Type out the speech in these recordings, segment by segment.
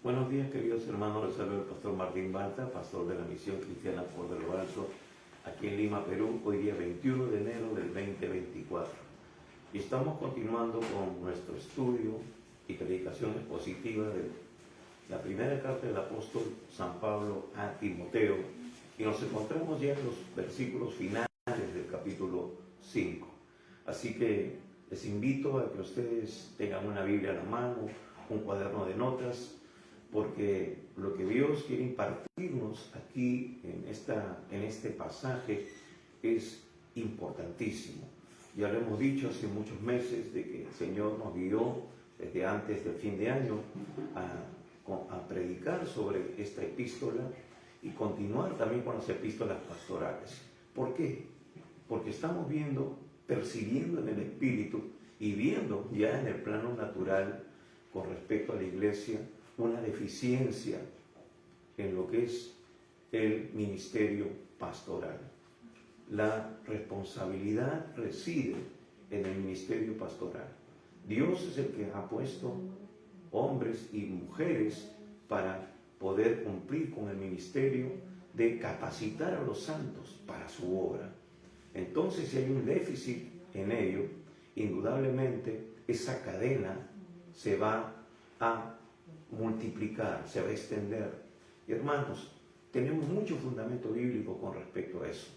Buenos días, queridos hermanos. Les saluda el pastor Martín Balta, pastor de la Misión Cristiana por de lo Alto, aquí en Lima, Perú, hoy día 21 de enero del 2024. Y estamos continuando con nuestro estudio y predicación expositiva de la primera carta del apóstol San Pablo a Timoteo, y nos encontramos ya en los versículos finales del capítulo 5. Así que les invito a que ustedes tengan una Biblia a la mano, un cuaderno de notas, porque lo que Dios quiere impartirnos aquí en este pasaje es importantísimo. Ya lo hemos dicho hace muchos meses de que el Señor nos guió desde antes del fin de año a predicar sobre esta epístola y continuar también con las epístolas pastorales. ¿Por qué? Porque estamos percibiendo en el Espíritu y viendo ya en el plano natural con respecto a la iglesia una deficiencia en lo que es el ministerio pastoral. La responsabilidad reside en el ministerio pastoral. Dios es el que ha puesto hombres y mujeres para poder cumplir con el ministerio de capacitar a los santos para su obra. Entonces, si hay un déficit en ello, indudablemente esa cadena se va a multiplicar, se va a extender. Y hermanos, tenemos mucho fundamento bíblico con respecto a eso.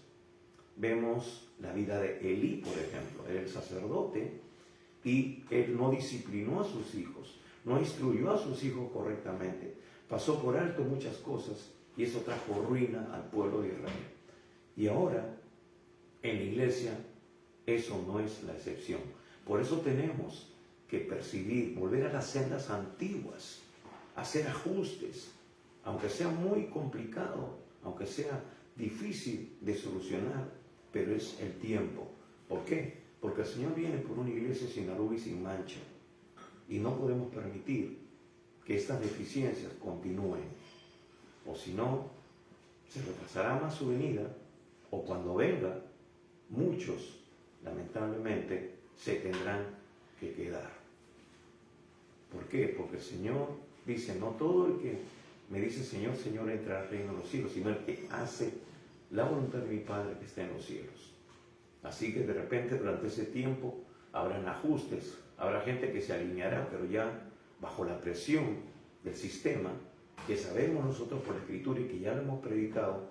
Vemos la vida de Elí, por ejemplo. Era el sacerdote y él no disciplinó a sus hijos, no instruyó a sus hijos correctamente, pasó por alto muchas cosas y eso trajo ruina al pueblo de Israel. Y ahora, en la iglesia, eso no es la excepción. Por eso tenemos que percibir, volver a las sendas antiguas, hacer ajustes, aunque sea muy complicado, aunque sea difícil de solucionar, pero es el tiempo. ¿Por qué? Porque el Señor viene por una iglesia sin arruga y sin mancha, y no podemos permitir que estas deficiencias continúen, o si no, se retrasará más su venida, o cuando venga, muchos, lamentablemente, se tendrán que quedar. ¿Por qué? Porque el Señor dice, no todo el que me dice Señor, Señor, entrará al reino de los cielos, sino el que hace la voluntad de mi Padre que está en los cielos. Así que de repente durante ese tiempo habrán ajustes, habrá gente que se alineará, pero ya bajo la presión del sistema, que sabemos nosotros por la Escritura y que ya lo hemos predicado,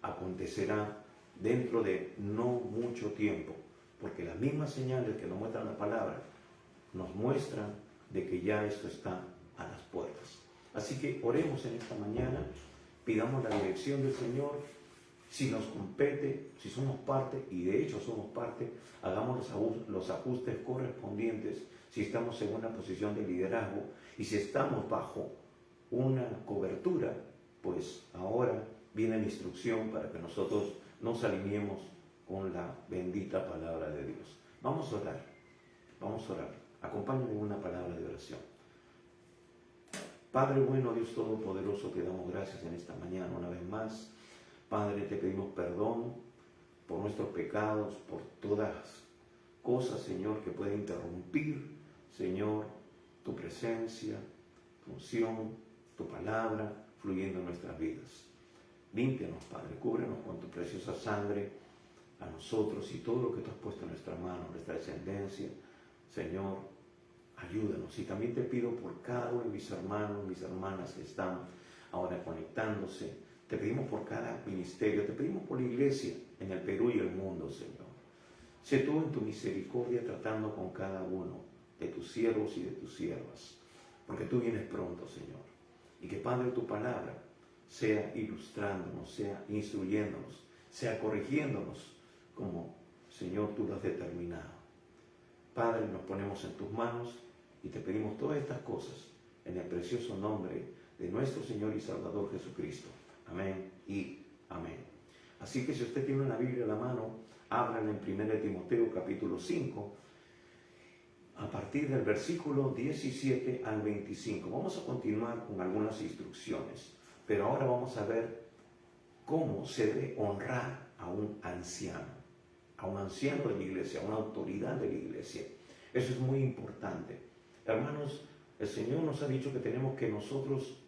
acontecerá dentro de no mucho tiempo, porque las mismas señales que nos muestran la palabra nos muestran de que ya esto está a las puertas. Así que oremos en esta mañana, pidamos la dirección del Señor. Si nos compete, si somos parte, y de hecho somos parte, hagamos los ajustes correspondientes si estamos en una posición de liderazgo, y si estamos bajo una cobertura, pues ahora viene la instrucción para que nosotros nos alineemos con la bendita palabra de Dios. Vamos a orar, vamos a orar. Acompáñenme en una palabra de oración. Padre bueno, Dios Todopoderoso, te damos gracias en esta mañana una vez más. Padre, te pedimos perdón por nuestros pecados, por todas cosas, Señor, que pueden interrumpir, Señor, tu presencia, tu unción, tu palabra, fluyendo en nuestras vidas. Límpianos, Padre, cúbrenos con tu preciosa sangre a nosotros y todo lo que tú has puesto en nuestra mano, nuestra descendencia. Señor, ayúdanos. Y también te pido por cada uno de mis hermanos, mis hermanas que están ahora conectándose. Te pedimos por cada ministerio, te pedimos por la iglesia en el Perú y el mundo, Señor. Sé tú en tu misericordia tratando con cada uno de tus siervos y de tus siervas, porque tú vienes pronto, Señor. Y que, Padre, tu palabra sea ilustrándonos, sea instruyéndonos, sea corrigiéndonos, como, Señor, tú lo has determinado. Padre, nos ponemos en tus manos y te pedimos todas estas cosas en el precioso nombre de nuestro Señor y Salvador Jesucristo. Amén y amén. Así que si usted tiene una Biblia a la mano, ábrala en 1 Timoteo capítulo 5, a partir del versículo 17 al 25. Vamos a continuar con algunas instrucciones, pero ahora vamos a ver cómo se debe honrar a un anciano de la iglesia, a una autoridad de la iglesia. Eso es muy importante. Hermanos, el Señor nos ha dicho que tenemos que nosotros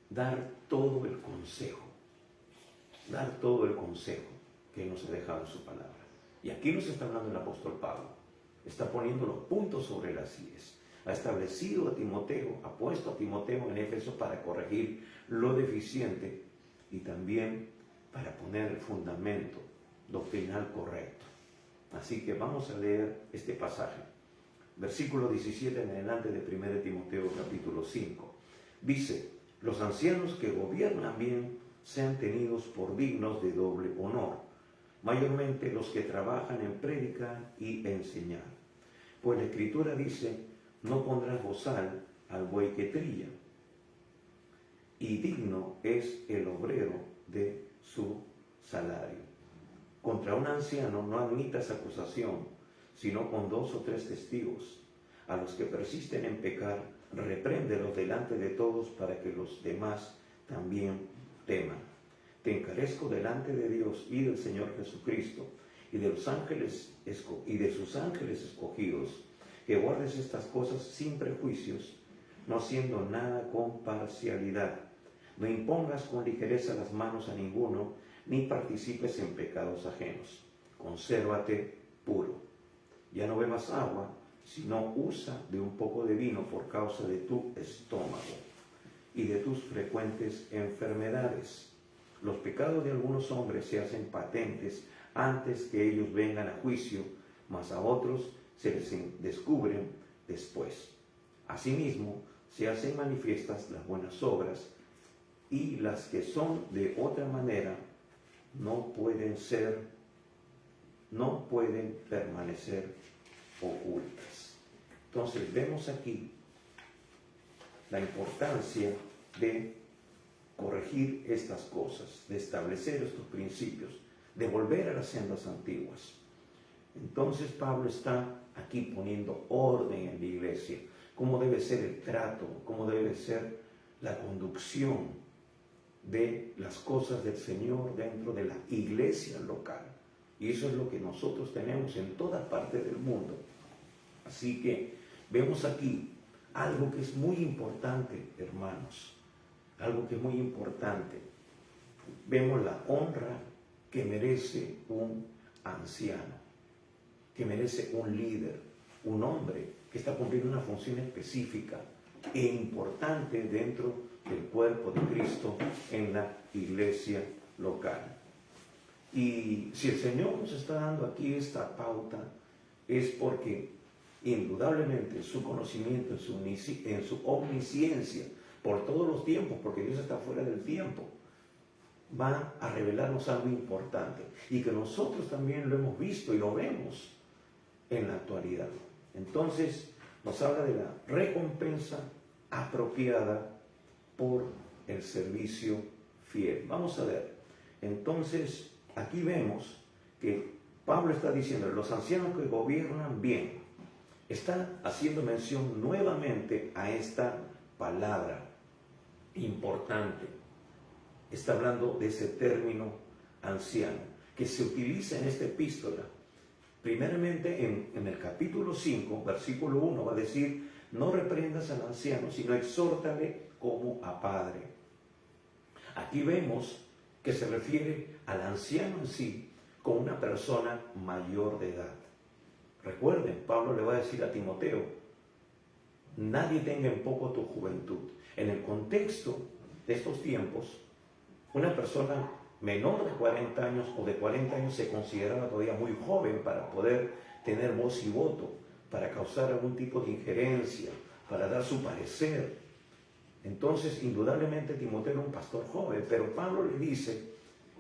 dar todo el consejo que nos ha dejado en su palabra. Y aquí nos está hablando el apóstol Pablo, está poniendo los puntos sobre las íes. Ha establecido a Timoteo, ha puesto a Timoteo en Éfeso para corregir lo deficiente y también para poner el fundamento doctrinal correcto. Así que vamos a leer este pasaje. Versículo 17 en adelante de 1 Timoteo capítulo 5. Dice: los ancianos que gobiernan bien sean tenidos por dignos de doble honor, mayormente los que trabajan en predicar y enseñar. Pues la Escritura dice: no pondrás bozal al buey que trilla, y digno es el obrero de su salario. Contra un anciano no admitas acusación, sino con 2 o 3 testigos. A los que persisten en pecar, repréndelos delante de todos para que los demás también teman. Te encarezco delante de Dios y del Señor Jesucristo y de los ángeles y de sus ángeles escogidos, que guardes estas cosas sin prejuicios, no haciendo nada con parcialidad. No impongas con ligereza las manos a ninguno, ni participes en pecados ajenos. Consérvate puro. Ya no bebas agua, sino usa de un poco de vino por causa de tu estómago y de tus frecuentes enfermedades. Los pecados de algunos hombres se hacen patentes antes que ellos vengan a juicio, mas a otros se les descubren después. Asimismo, se hacen manifiestas las buenas obras, y las que son de otra manera no pueden permanecer ocultas. Entonces vemos aquí la importancia de corregir estas cosas, de establecer estos principios, de volver a las sendas antiguas. Entonces Pablo está aquí poniendo orden en la iglesia, cómo debe ser el trato, cómo debe ser la conducción de las cosas del Señor dentro de la iglesia local. Y eso es lo que nosotros tenemos en toda parte del mundo. Así que vemos aquí algo que es muy importante, hermanos, algo que es muy importante. Vemos la honra que merece un anciano, que merece un líder, un hombre que está cumpliendo una función específica e importante dentro del cuerpo de Cristo en la iglesia local. Y si el Señor nos está dando aquí esta pauta, es porque indudablemente su conocimiento, en su omnisciencia, por todos los tiempos, porque Dios está fuera del tiempo, va a revelarnos algo importante y que nosotros también lo hemos visto y lo vemos en la actualidad. Entonces nos habla de la recompensa apropiada por el servicio fiel. Vamos a ver. Entonces aquí vemos que Pablo está diciendo: los ancianos que gobiernan bien. Está haciendo mención nuevamente a esta palabra importante. Está hablando de ese término anciano que se utiliza en esta epístola. Primeramente en el capítulo 5, versículo 1, va a decir: no reprendas al anciano, sino exhórtale como a padre. Aquí vemos que se refiere al anciano en sí como una persona mayor de edad. Recuerden, Pablo le va a decir a Timoteo: nadie tenga en poco tu juventud. En el contexto de estos tiempos, una persona menor de 40 años o de 40 años se consideraba todavía muy joven para poder tener voz y voto, para causar algún tipo de injerencia, para dar su parecer. Entonces, indudablemente Timoteo era un pastor joven, pero Pablo le dice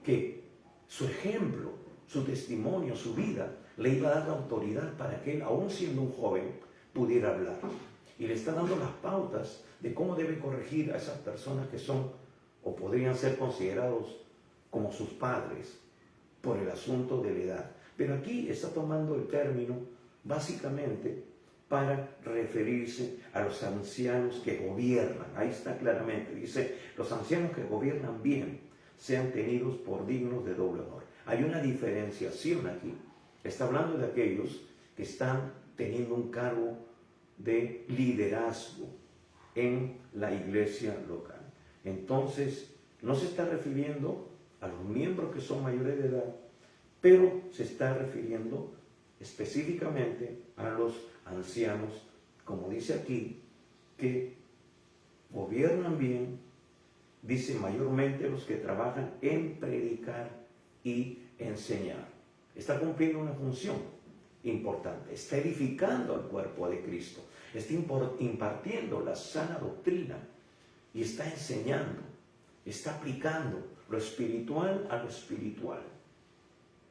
que su ejemplo, su testimonio, su vida, le iba a dar la autoridad para que él, aún siendo un joven, pudiera hablar. Y le está dando las pautas de cómo debe corregir a esas personas que son o podrían ser considerados como sus padres por el asunto de la edad. Pero aquí está tomando el término básicamente para referirse a los ancianos que gobiernan. Ahí está claramente, dice: los ancianos que gobiernan bien sean tenidos por dignos de doble honor. Hay una diferenciación aquí. Está hablando de aquellos que están teniendo un cargo de liderazgo en la iglesia local. Entonces, no se está refiriendo a los miembros que son mayores de edad, pero se está refiriendo específicamente a los ancianos, como dice aquí, que gobiernan bien, dice mayormente los que trabajan en predicar y enseñar. Está cumpliendo una función importante, está edificando al cuerpo de Cristo, está impartiendo la sana doctrina y está enseñando, está aplicando lo espiritual a lo espiritual,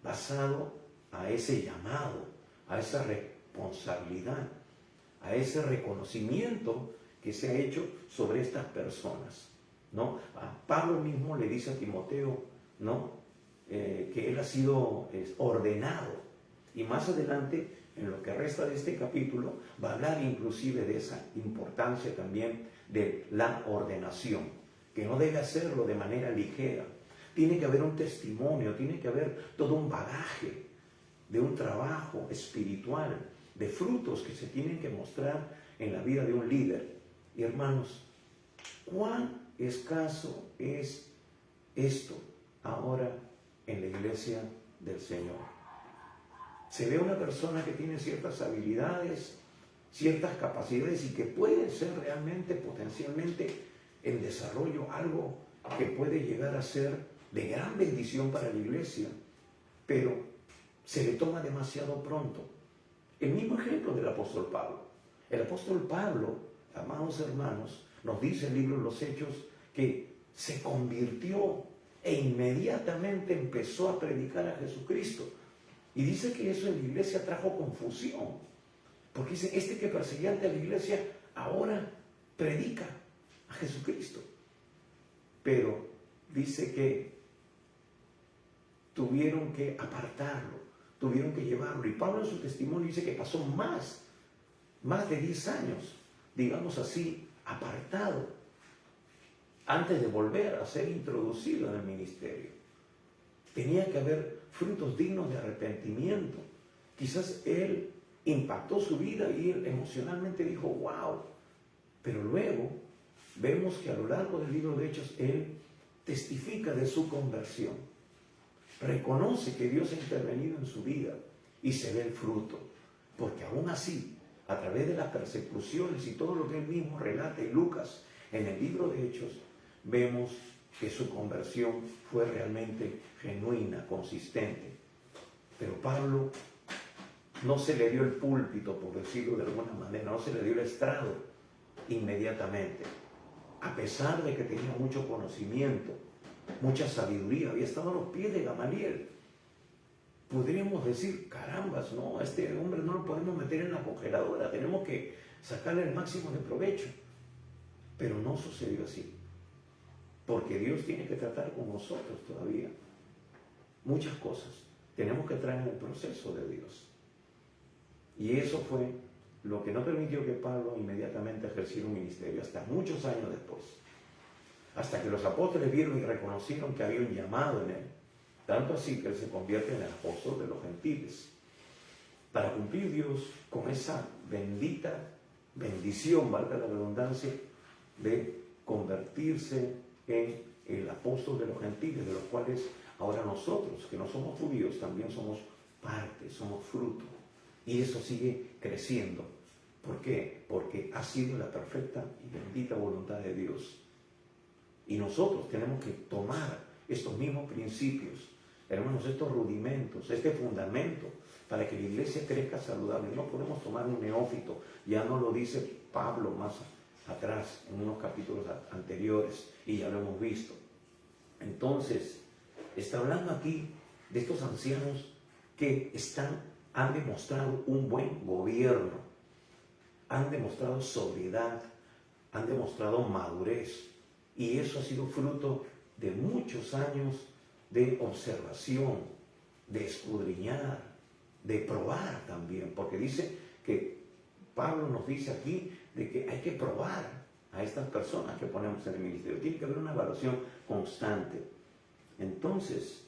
basado a ese llamado, a esa responsabilidad, a ese reconocimiento que se ha hecho sobre estas personas, ¿no? Pablo mismo le dice a Timoteo, ¿no? Que él ha sido ordenado, y más adelante, en lo que resta de este capítulo, va a hablar inclusive de esa importancia también de la ordenación, que no debe hacerlo de manera ligera. Tiene que haber un testimonio, tiene que haber todo un bagaje de un trabajo espiritual, de frutos que se tienen que mostrar en la vida de un líder. Y hermanos, ¿cuán escaso es esto ahora en la iglesia del Señor? Se ve una persona que tiene ciertas habilidades, ciertas capacidades y que puede ser realmente, potencialmente, en desarrollo algo que puede llegar a ser de gran bendición para la iglesia, pero se le toma demasiado pronto. El mismo ejemplo del apóstol Pablo. El apóstol Pablo, amados hermanos, nos dice el libro de los Hechos que se convirtió e inmediatamente empezó a predicar a Jesucristo. Y dice que eso en la iglesia trajo confusión, porque dice, este que perseguía ante la iglesia ahora predica a Jesucristo. Pero dice que tuvieron que apartarlo, tuvieron que llevarlo. Y Pablo en su testimonio dice que pasó más de 10 años, digamos así, apartado, antes de volver a ser introducido en el ministerio. Tenía que haber frutos dignos de arrepentimiento. Quizás él impactó su vida y él emocionalmente dijo, wow. Pero luego vemos que a lo largo del libro de Hechos él testifica de su conversión. Reconoce que Dios ha intervenido en su vida y se ve el fruto. Porque aún así, a través de las persecuciones y todo lo que él mismo relata en Lucas, en el libro de Hechos, vemos que su conversión fue realmente genuina, consistente. Pero Pablo no se le dio el púlpito, por decirlo de alguna manera, no se le dio el estrado inmediatamente. A pesar de que tenía mucho conocimiento, mucha sabiduría, había estado a los pies de Gamaliel. Podríamos decir, carambas, no, a este hombre no lo podemos meter en la congeladora, tenemos que sacarle el máximo de provecho. Pero no sucedió así. Porque Dios tiene que tratar con nosotros todavía. Muchas cosas tenemos que traer en el proceso de Dios. Y eso fue lo que no permitió que Pablo inmediatamente ejerciera un ministerio hasta muchos años después. Hasta que los apóstoles vieron y reconocieron que había un llamado en él. Tanto así que él se convierte en el apóstol de los gentiles. Para cumplir Dios con esa bendita bendición, valga la redundancia, de convertirse en el apóstol de los gentiles, de los cuales ahora nosotros, que no somos judíos, también somos parte, somos fruto. Y eso sigue creciendo. ¿Por qué? Porque ha sido la perfecta y bendita voluntad de Dios. Y nosotros tenemos que tomar estos mismos principios, hermanos, estos rudimentos, este fundamento, para que la iglesia crezca saludable. No podemos tomar un neófito, ya no lo dice Pablo más atrás, en unos capítulos anteriores, y ya lo hemos visto. Entonces, está hablando aquí de estos ancianos que han demostrado un buen gobierno, han demostrado sobriedad, han demostrado madurez, y eso ha sido fruto de muchos años de observación, de escudriñar, de probar también, porque dice que Pablo nos dice aquí de que hay que probar a estas personas que ponemos en el ministerio. Tiene que haber una evaluación constante. Entonces,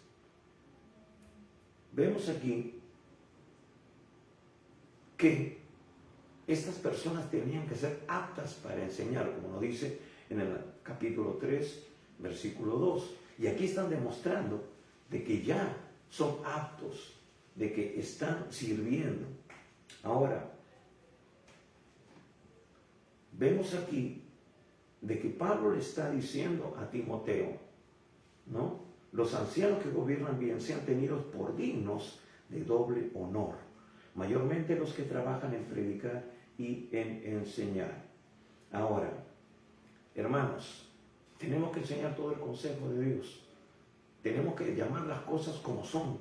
vemos aquí que estas personas tenían que ser aptas para enseñar, como nos dice en el capítulo 3, versículo 2. Y aquí están demostrando de que ya son aptos, de que están sirviendo. Ahora, vemos aquí de que Pablo le está diciendo a Timoteo, ¿no? Los ancianos que gobiernan bien sean tenidos por dignos de doble honor, mayormente los que trabajan en predicar y en enseñar. Ahora, hermanos, tenemos que enseñar todo el consejo de Dios. Tenemos que llamar las cosas como son.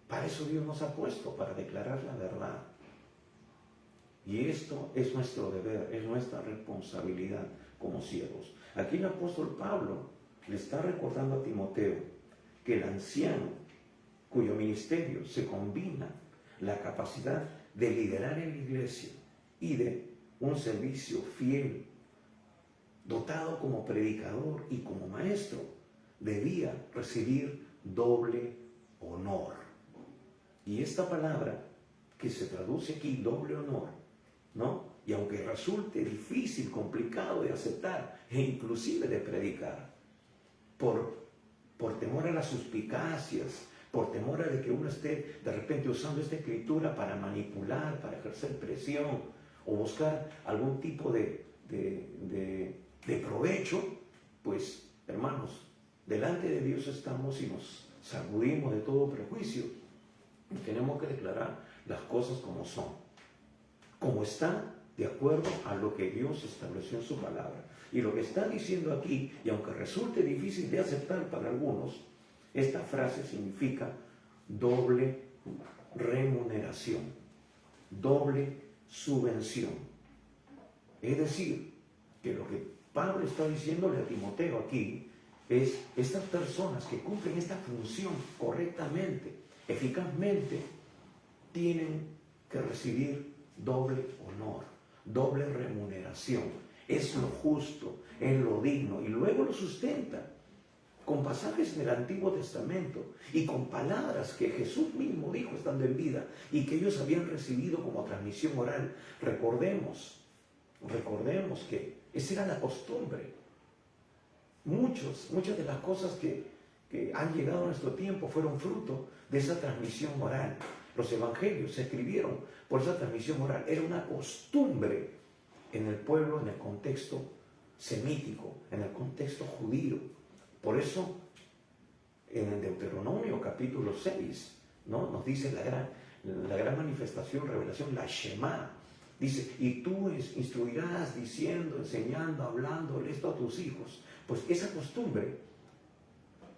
Para eso Dios nos ha puesto, para declarar la verdad. Y esto es nuestro deber, es nuestra responsabilidad como siervos. Aquí el apóstol Pablo le está recordando a Timoteo que el anciano, cuyo ministerio se combina la capacidad de liderar en la iglesia y de un servicio fiel, dotado como predicador y como maestro, debía recibir doble honor. Y esta palabra que se traduce aquí, doble honor, ¿no? Y aunque resulte difícil, complicado de aceptar e inclusive de predicar, por temor a las suspicacias, por temor a de que uno esté de repente usando esta escritura para manipular, para ejercer presión o buscar algún tipo de provecho, pues hermanos, delante de Dios estamos y nos sacudimos de todo prejuicio y tenemos que declarar las cosas como son, como están, de acuerdo a lo que Dios estableció en su palabra. Y lo que está diciendo aquí, y aunque resulte difícil de aceptar para algunos, esta frase significa doble remuneración, doble subvención. Es decir, que lo que Pablo está diciéndole a Timoteo aquí es: estas personas que cumplen esta función correctamente, eficazmente, tienen que recibir doble honor, doble remuneración. Es lo justo, es lo digno. Y luego lo sustenta con pasajes del Antiguo Testamento y con palabras que Jesús mismo dijo estando en vida y que ellos habían recibido como transmisión oral. Recordemos que esa era la costumbre. Muchas de las cosas que han llegado a nuestro tiempo fueron fruto de esa transmisión oral. Los evangelios se escribieron por esa transmisión oral. Era una costumbre en el pueblo, en el contexto semítico, en el contexto judío. Por eso, en el Deuteronomio capítulo 6, ¿no?, nos dice la gran manifestación, revelación, la Shema. Dice: y tú instruirás diciendo, enseñando, hablando esto a tus hijos. Pues esa costumbre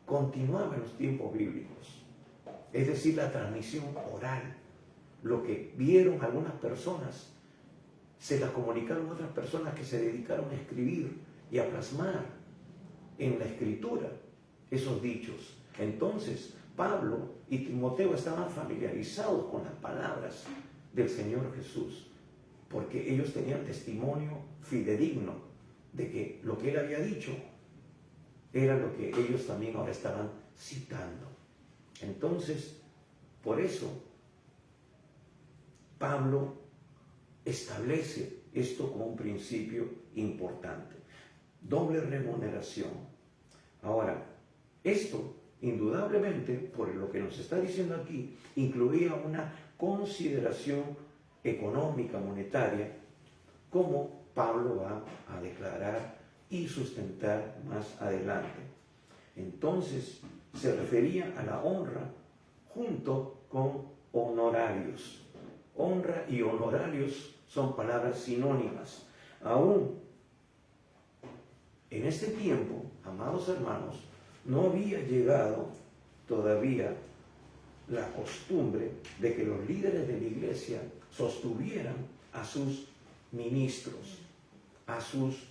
continuaba en los tiempos bíblicos. Es decir, la transmisión oral. Lo que vieron algunas personas, se la comunicaron a otras personas que se dedicaron a escribir y a plasmar en la escritura esos dichos. Entonces, Pablo y Timoteo estaban familiarizados con las palabras del Señor Jesús, porque ellos tenían testimonio fidedigno de que lo que él había dicho era lo que ellos también ahora estaban citando. Entonces, por eso, Pablo establece esto como un principio importante. Doble remuneración. Ahora, esto, indudablemente, por lo que nos está diciendo aquí, incluía una consideración económica, monetaria, como Pablo va a declarar y sustentar más adelante. Entonces, se refería a la honra junto con honorarios. Honra y honorarios son palabras sinónimas. Aún en este tiempo, amados hermanos, no había llegado todavía la costumbre de que los líderes de la iglesia sostuvieran a sus ministros, a sus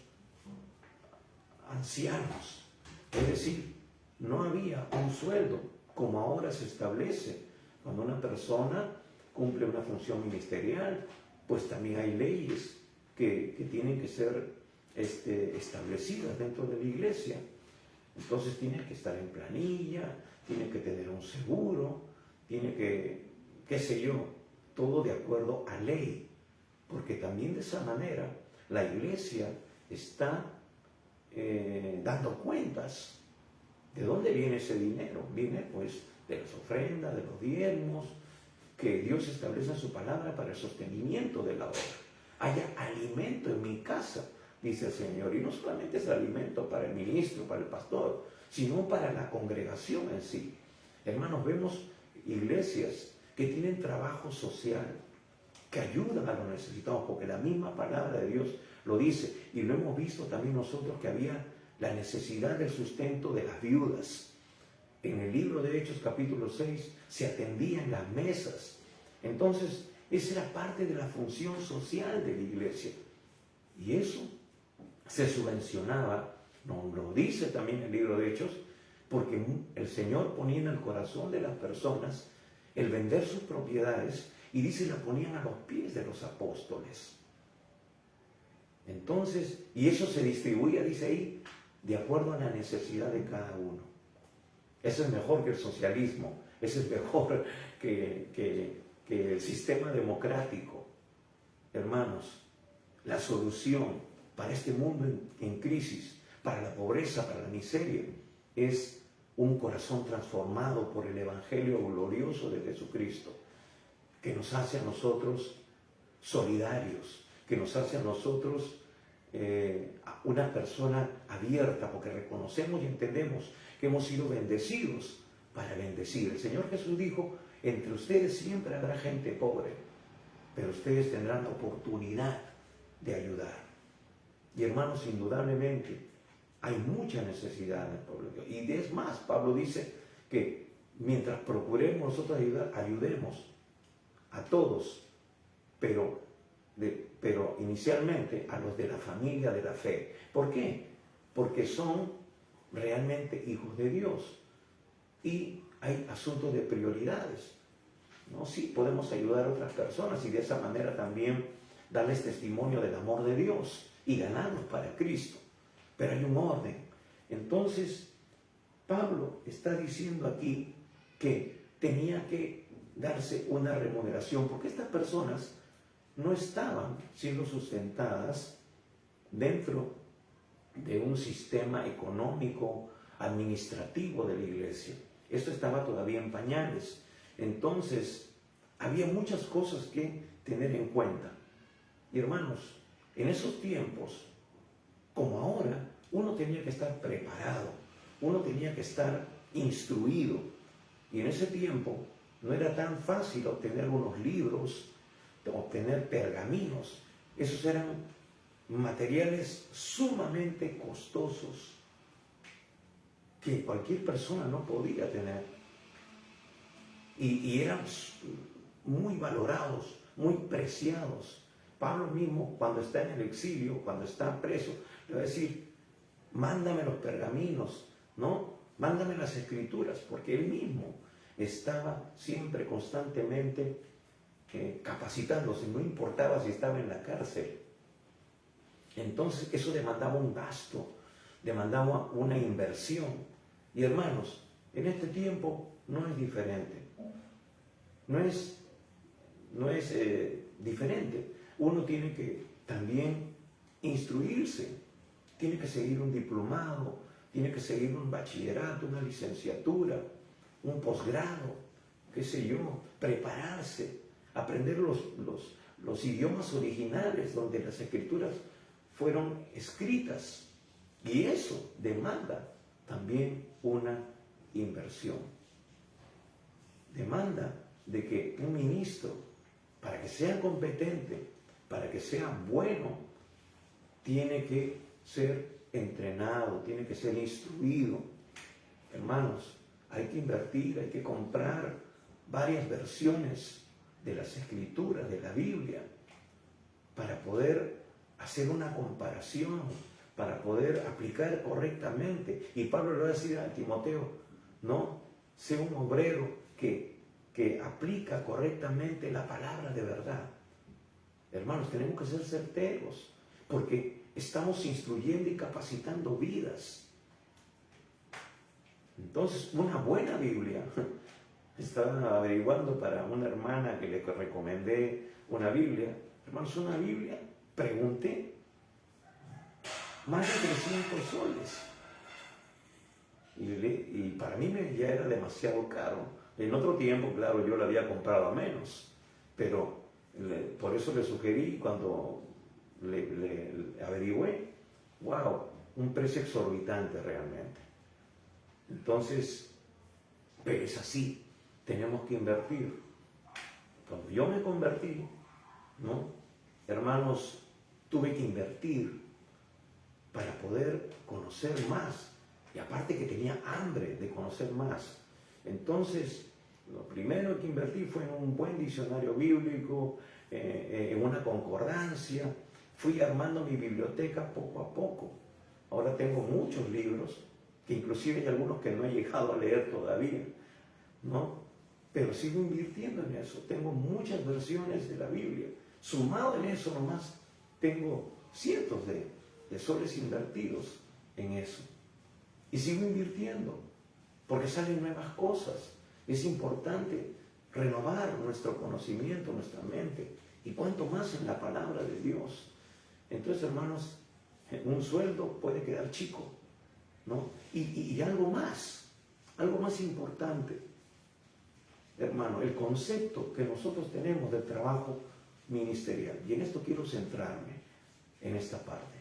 ancianos. Es decir, no había un sueldo como ahora se establece. Cuando una persona cumple una función ministerial, pues también hay leyes que tienen que ser establecidas dentro de la iglesia. Entonces tiene que estar en planilla, tiene que tener un seguro, tiene que, qué sé yo, todo de acuerdo a ley. Porque también de esa manera la iglesia está dando cuentas. ¿De dónde viene ese dinero? Viene pues de las ofrendas, de los diezmos, que Dios establece en su palabra para el sostenimiento de la obra. Haya alimento en mi casa, dice el Señor. Y no solamente es alimento para el ministro, para el pastor, sino para la congregación en sí. Hermanos, vemos iglesias que tienen trabajo social, que ayudan a los necesitados, porque la misma palabra de Dios lo dice. Y lo hemos visto también nosotros, que había la necesidad del sustento de las viudas. En el libro de Hechos capítulo 6 se atendían las mesas. Entonces, esa era parte de la función social de la iglesia. Y eso se subvencionaba, nos lo dice también el libro de Hechos, porque el Señor ponía en el corazón de las personas el vender sus propiedades, y dice, la ponían a los pies de los apóstoles. Entonces, y eso se distribuía, dice ahí, de acuerdo a la necesidad de cada uno. Eso es mejor que el socialismo, eso es mejor que el sistema democrático. Hermanos, la solución para este mundo en crisis, para la pobreza, para la miseria, es un corazón transformado por el Evangelio glorioso de Jesucristo, que nos hace a nosotros solidarios, que nos hace a nosotros una persona abierta, porque reconocemos y entendemos que hemos sido bendecidos para bendecir. El Señor Jesús dijo, entre ustedes siempre habrá gente pobre, pero ustedes tendrán la oportunidad de ayudar. Y hermanos, indudablemente, hay mucha necesidad en el pueblo de Dios. Y es más, Pablo dice que mientras procuremos nosotros ayudar, ayudemos a todos, pero inicialmente a los de la familia de la fe. ¿Por qué? Porque son realmente hijos de Dios. Y hay asuntos de prioridades, ¿no? Sí, podemos ayudar a otras personas y de esa manera también darles testimonio del amor de Dios y ganarlos para Cristo. Pero hay un orden. Entonces, Pablo está diciendo aquí que tenía que darse una remuneración, porque estas personas no estaban siendo sustentadas dentro de un sistema económico, administrativo de la iglesia. Esto estaba todavía en pañales. Entonces, había muchas cosas que tener en cuenta. Y hermanos, en esos tiempos, como ahora, uno tenía que estar preparado, uno tenía que estar instruido. Y en ese tiempo no era tan fácil obtener unos libros, obtener pergaminos. Esos eran materiales sumamente costosos que cualquier persona no podía tener. Y eran muy valorados, muy preciados. Pablo mismo, cuando está en el exilio, cuando está preso, le va a decir, mándame los pergaminos, ¿no? Mándame las escrituras, porque él mismo estaba siempre constantemente capacitándose, no importaba si estaba en la cárcel. Entonces eso demandaba un gasto, demandaba una inversión. Y hermanos, en este tiempo no es diferente. No es diferente. Uno tiene que también instruirse, tiene que seguir un diplomado, tiene que seguir un bachillerato, una licenciatura, un posgrado, qué sé yo, prepararse, aprender los idiomas originales donde las escrituras fueron escritas. Y eso demanda también una inversión. Demanda de que un ministro, para que sea competente, para que sea bueno, tiene que ser entrenado, tiene que ser instruido. Hermanos, hay que invertir, hay que comprar varias versiones de las escrituras, de la Biblia, para poder hacer una comparación, para poder aplicar correctamente. Y Pablo le va a decir a Timoteo, no, sé un obrero que aplica correctamente la palabra de verdad. Hermanos, tenemos que ser certeros, porque estamos instruyendo y capacitando vidas. Entonces, una buena Biblia, estaba averiguando para una hermana que le recomendé una Biblia. Hermanos, una Biblia, pregunté, más de 300 soles. Y para mí ya era demasiado caro. En otro tiempo, claro, yo lo había comprado a menos, pero por eso le sugerí cuando le averigüé, wow, un precio exorbitante realmente. Entonces, pero es así, tenemos que invertir. Cuando yo me convertí, ¿no? Hermanos, tuve que invertir para poder conocer más. Y aparte que tenía hambre de conocer más. Entonces, lo primero que invertí fue en un buen diccionario bíblico, en una concordancia. Fui armando mi biblioteca poco a poco. Ahora tengo muchos libros, que inclusive hay algunos que no he llegado a leer todavía, ¿no? Pero sigo invirtiendo en eso. Tengo muchas versiones de la Biblia. Sumado en eso nomás, tengo cientos de soles invertidos en eso. Y sigo invirtiendo, porque salen nuevas cosas. Es importante renovar nuestro conocimiento, nuestra mente, y cuanto más en la palabra de Dios. Entonces, hermanos, un sueldo puede quedar chico, ¿no? Y algo más importante, hermano, el concepto que nosotros tenemos del trabajo ministerial. Y en esto quiero centrarme, en esta parte.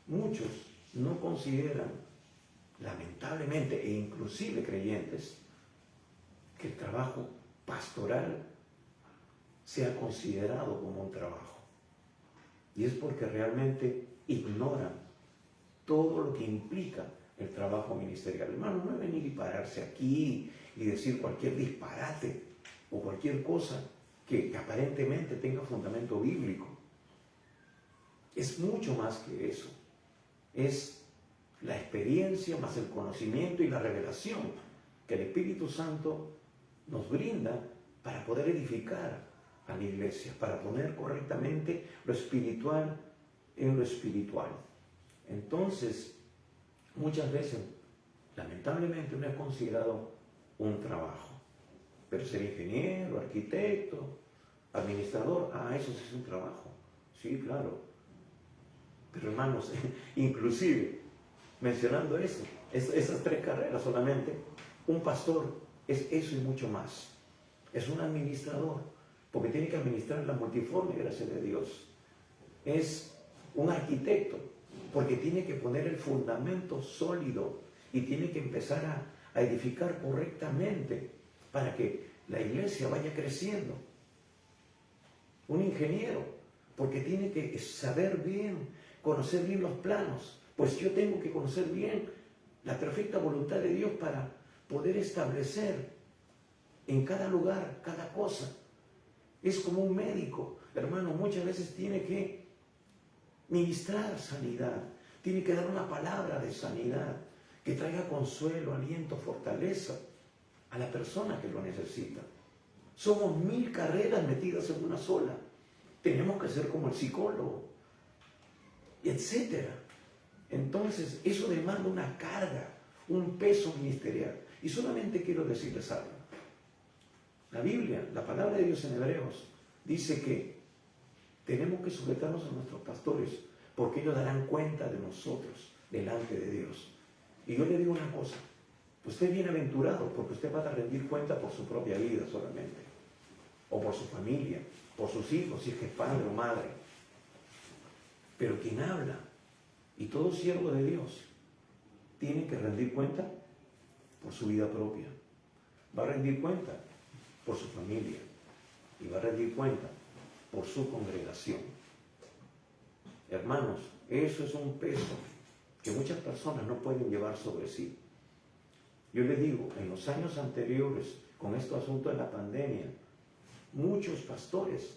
Muchos no consideran, lamentablemente, e inclusive creyentes, que el trabajo pastoral sea considerado como un trabajo. Y es porque realmente ignoran todo lo que implica el trabajo ministerial. Hermano, no es venir y pararse aquí y decir cualquier disparate o cualquier cosa que aparentemente tenga fundamento bíblico. Es mucho más que eso. Es la experiencia más el conocimiento y la revelación que el Espíritu Santo nos brinda para poder edificar a la iglesia, para poner correctamente lo espiritual en lo espiritual. Entonces, muchas veces, lamentablemente, no es considerado un trabajo. Pero ser ingeniero, arquitecto, administrador, eso sí es un trabajo. Sí, claro. Pero hermanos, inclusive, mencionando eso, esas tres carreras solamente, un pastor es eso y mucho más. Es un administrador, porque tiene que administrar la multiforme gracia de Dios. Es un arquitecto, porque tiene que poner el fundamento sólido y tiene que empezar a edificar correctamente para que la iglesia vaya creciendo. Un ingeniero, porque tiene que saber bien, conocer bien los planos, pues yo tengo que conocer bien la perfecta voluntad de Dios para poder establecer en cada lugar, cada cosa. Es como un médico, hermano, muchas veces tiene que ministrar sanidad, tiene que dar una palabra de sanidad que traiga consuelo, aliento, fortaleza a la persona que lo necesita. Somos 1000 carreras metidas en una sola. Tenemos que ser como el psicólogo, etcétera. Entonces, eso demanda una carga, un peso ministerial. Y solamente quiero decirles algo. La Biblia, la palabra de Dios en Hebreos, dice que tenemos que sujetarnos a nuestros pastores, porque ellos darán cuenta de nosotros delante de Dios. Y yo le digo una cosa, usted es bienaventurado porque usted va a rendir cuenta por su propia vida solamente, o por su familia, por sus hijos, si es que es padre o madre. Pero quien habla, y todo siervo de Dios, tiene que rendir cuenta por su vida propia. Va a rendir cuenta por su familia y va a rendir cuenta por su congregación. Hermanos, eso es un peso que muchas personas no pueden llevar sobre sí. Yo les digo, en los años anteriores, con este asunto de la pandemia, muchos pastores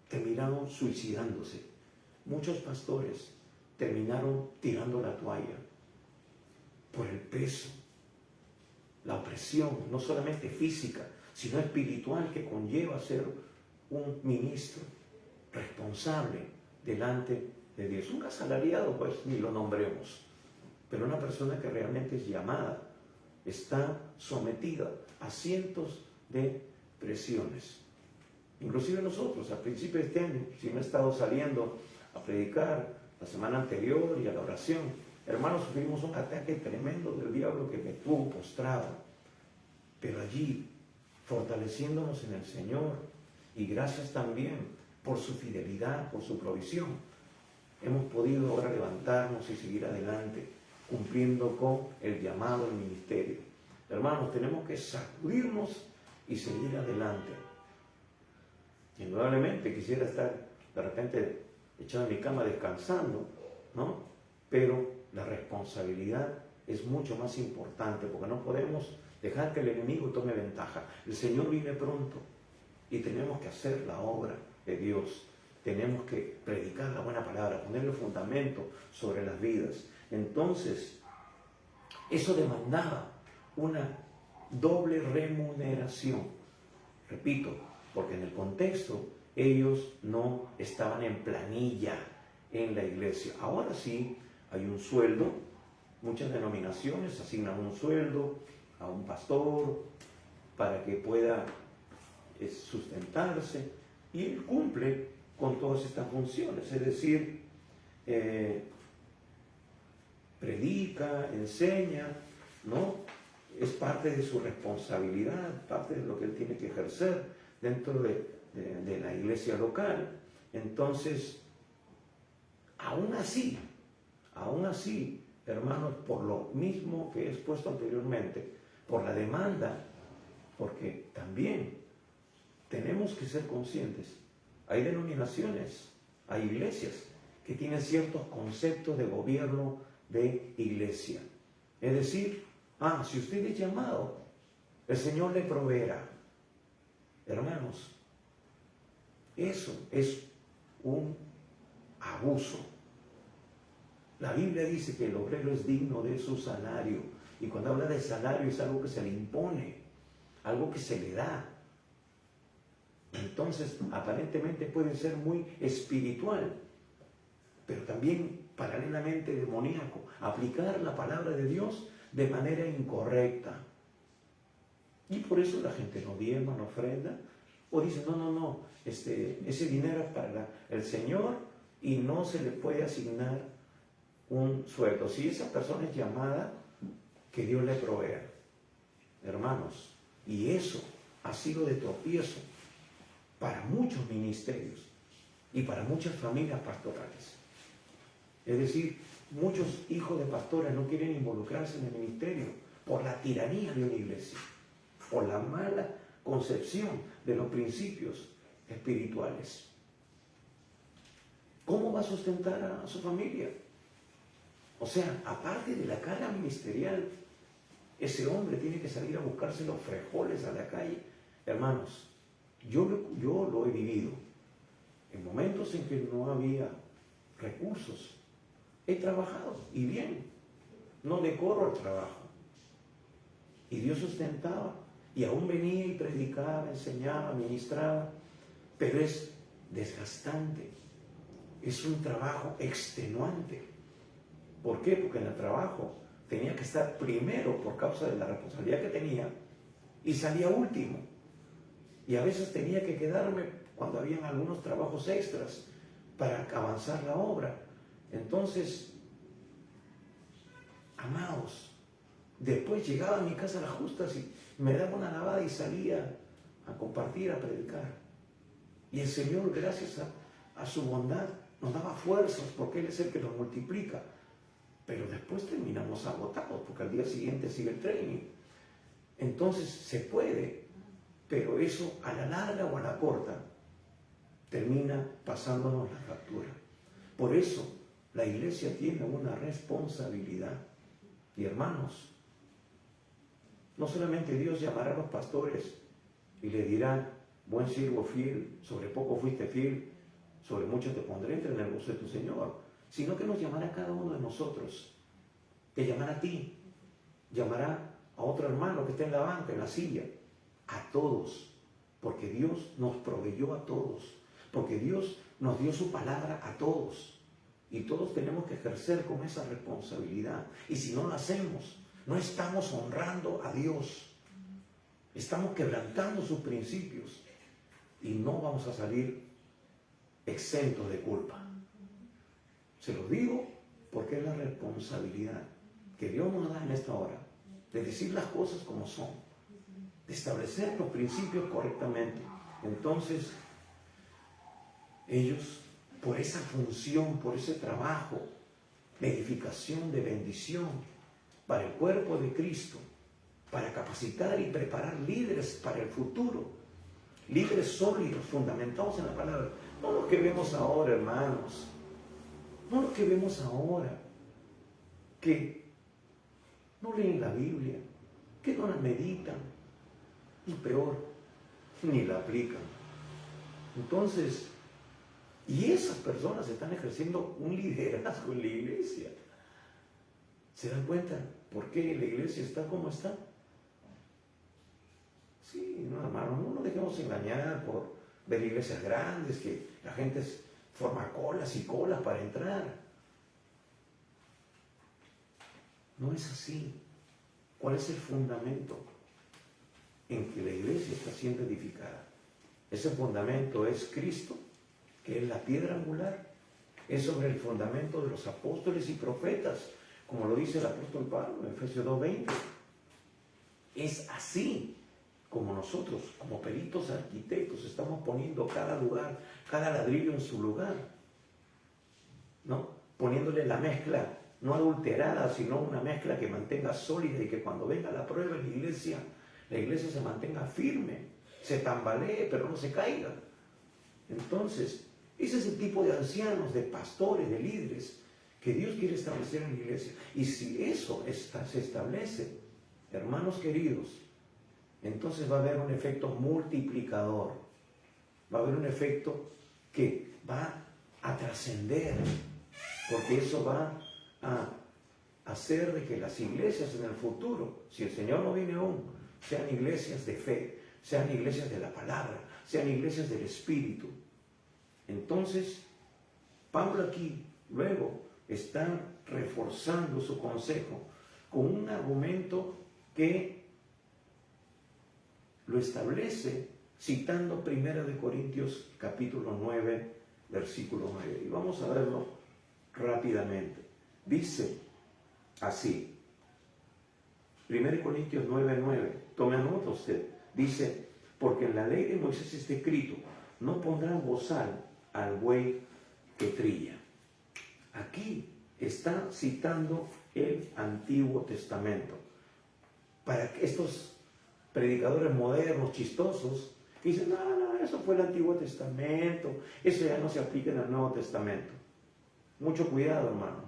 terminaron suicidándose. Muchos pastores terminaron tirando la toalla por el peso, la opresión, no solamente física, sino espiritual que conlleva ser un ministro responsable delante de Dios. Un asalariado, pues ni lo nombremos, pero una persona que realmente es llamada, está sometida a cientos de presiones. Inclusive nosotros, al principio de este año, si no he estado saliendo a predicar la semana anterior y a la oración. Hermanos, sufrimos un ataque tremendo del diablo que me tuvo postrado. Pero allí, fortaleciéndonos en el Señor, y gracias también por su fidelidad, por su provisión, hemos podido ahora levantarnos y seguir adelante, cumpliendo con el llamado al ministerio. Hermanos, tenemos que sacudirnos y seguir adelante. Indudablemente quisiera estar de repente echado en mi cama descansando, ¿no? Pero la responsabilidad es mucho más importante, porque no podemos dejar que el enemigo tome ventaja. El Señor viene pronto y tenemos que hacer la obra de Dios. Tenemos que predicar la buena palabra, ponerle fundamento sobre las vidas. Entonces, eso demandaba una doble remuneración. Repito, porque en el contexto ellos no estaban en planilla en la iglesia. Ahora sí hay un sueldo, muchas denominaciones asignan un sueldo a un pastor para que pueda sustentarse, y él cumple con todas estas funciones, es decir, predica, enseña, ¿no? Es parte de su responsabilidad, parte de lo que él tiene que ejercer dentro de la iglesia local. Entonces, aún así, hermanos, por lo mismo que he expuesto anteriormente, por la demanda, porque también tenemos que ser conscientes, hay denominaciones, hay iglesias que tienen ciertos conceptos de gobierno de iglesia. Es decir, si usted es llamado, el Señor le proveerá. Hermanos, eso es un abuso. La Biblia dice que el obrero es digno de su salario. Y cuando habla de salario es algo que se le impone, algo que se le da. Entonces, aparentemente puede ser muy espiritual, pero también paralelamente demoníaco. Aplicar la palabra de Dios de manera incorrecta. Y por eso la gente no diezma, no ofrenda, o dice, no, ese dinero es para el Señor y no se le puede asignar un sueldo. Si esa persona es llamada, que Dios le provea. Hermanos, y eso ha sido de tropiezo para muchos ministerios y para muchas familias pastorales. Es decir, muchos hijos de pastores no quieren involucrarse en el ministerio por la tiranía de una iglesia, por la mala concepción de los principios espirituales. ¿Cómo va a sustentar a su familia? O sea, aparte de la carga ministerial, ese hombre tiene que salir a buscarse los frijoles a la calle. Hermanos, yo lo he vivido. En momentos en que no había recursos, he trabajado, y bien, no decoro el trabajo. Y Dios sustentaba, y aún venía y predicaba, enseñaba, ministraba, pero es desgastante, es un trabajo extenuante. ¿Por qué? Porque en el trabajo tenía que estar primero por causa de la responsabilidad que tenía, y salía último. Y a veces tenía que quedarme cuando habían algunos trabajos extras para avanzar la obra. Entonces, amados, después llegaba a mi casa a las justas y me daba una lavada y salía a compartir, a predicar. Y el Señor, gracias a su bondad, nos daba fuerzas, porque Él es el que nos multiplica. Pero después terminamos agotados, porque al día siguiente sigue el training. Entonces se puede, pero eso a la larga o a la corta termina pasándonos la factura. Por eso la iglesia tiene una responsabilidad. Y hermanos, no solamente Dios llamará a los pastores y le dirá, buen siervo fiel, sobre poco fuiste fiel, sobre mucho te pondré, entre en el gozo de tu Señor, sino que nos llamará a cada uno de nosotros. Te llamará a ti, llamará a otro hermano que está en la banca, en la silla, a todos, porque Dios nos proveyó a todos, porque Dios nos dio su palabra a todos, y todos tenemos que ejercer con esa responsabilidad. Y si no lo hacemos, no estamos honrando a Dios, estamos quebrantando sus principios, y no vamos a salir exentos de culpa. Se los digo porque es la responsabilidad que Dios nos da en esta hora de decir las cosas como son, de establecer los principios correctamente. Entonces, ellos, por esa función, por ese trabajo de edificación, de bendición para el cuerpo de Cristo, para capacitar y preparar líderes para el futuro, líderes sólidos, fundamentados en la palabra, no lo que vemos ahora, hermanos, no lo que vemos ahora, que no leen la Biblia, que no la meditan, y peor, ni la aplican. Entonces, y esas personas están ejerciendo un liderazgo en la iglesia. ¿Se dan cuenta por qué la iglesia está como está? Sí, no, hermano, no nos dejemos engañar por ver iglesias grandes, que la gente forma colas y colas para entrar. No es así. ¿Cuál es el fundamento en que la iglesia está siendo edificada? Ese fundamento es Cristo, que es la piedra angular. Es sobre el fundamento de los apóstoles y profetas, como lo dice el apóstol Pablo en Efesios 2:20. Es así como nosotros, como peritos arquitectos, estamos poniendo cada lugar, cada ladrillo en su lugar, ¿no? Poniéndole la mezcla no adulterada, sino una mezcla que mantenga sólida y que cuando venga la prueba en la iglesia se mantenga firme, se tambalee, pero no se caiga. Entonces, ese es el tipo de ancianos, de pastores, de líderes que Dios quiere establecer en la iglesia. Y si eso se establece, hermanos queridos, entonces va a haber un efecto multiplicador. Va a haber un efecto que va a trascender, porque eso va a hacer de que las iglesias en el futuro, si el Señor no viene aún, sean iglesias de fe, sean iglesias de la palabra, sean iglesias del Espíritu. Entonces, Pablo aquí luego está reforzando su consejo con un argumento que lo establece citando 1 Corintios capítulo 9, versículo 9. Y vamos a verlo rápidamente. Dice así, 1 Corintios 9, 9. Tome nota usted. Dice, porque en la ley de Moisés está escrito, no pondrán bozal al buey que trilla. Aquí está citando el Antiguo Testamento. Para que estos predicadores modernos, chistosos, que dicen, no, eso fue el Antiguo Testamento, eso ya no se aplica en el Nuevo Testamento. Mucho cuidado, hermano,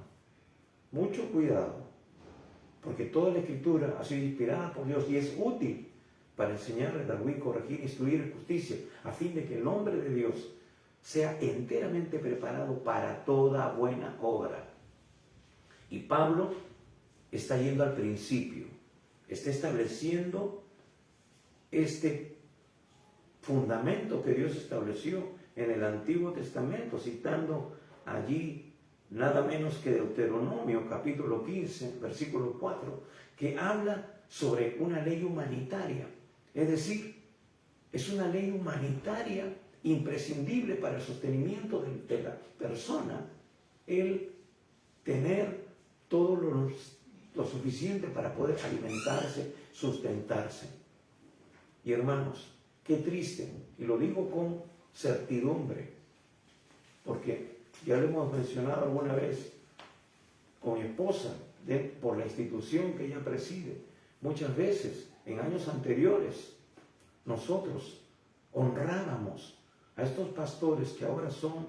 mucho cuidado, porque toda la Escritura ha sido inspirada por Dios y es útil para enseñar, redarguir, corregir, instruir en justicia, a fin de que el hombre de Dios sea enteramente preparado para toda buena obra. Y Pablo está yendo al principio, está estableciendo este fundamento que Dios estableció en el Antiguo Testamento, citando allí nada menos que Deuteronomio capítulo 15, versículo 4, que habla sobre una ley humanitaria. Es decir, es una ley humanitaria imprescindible para el sostenimiento de la persona, el tener todo lo suficiente para poder alimentarse, sustentarse. Y hermanos, qué triste, y lo digo con certidumbre, porque ya lo hemos mencionado alguna vez con mi esposa, por la institución que ella preside. Muchas veces, en años anteriores, nosotros honrábamos a estos pastores que ahora son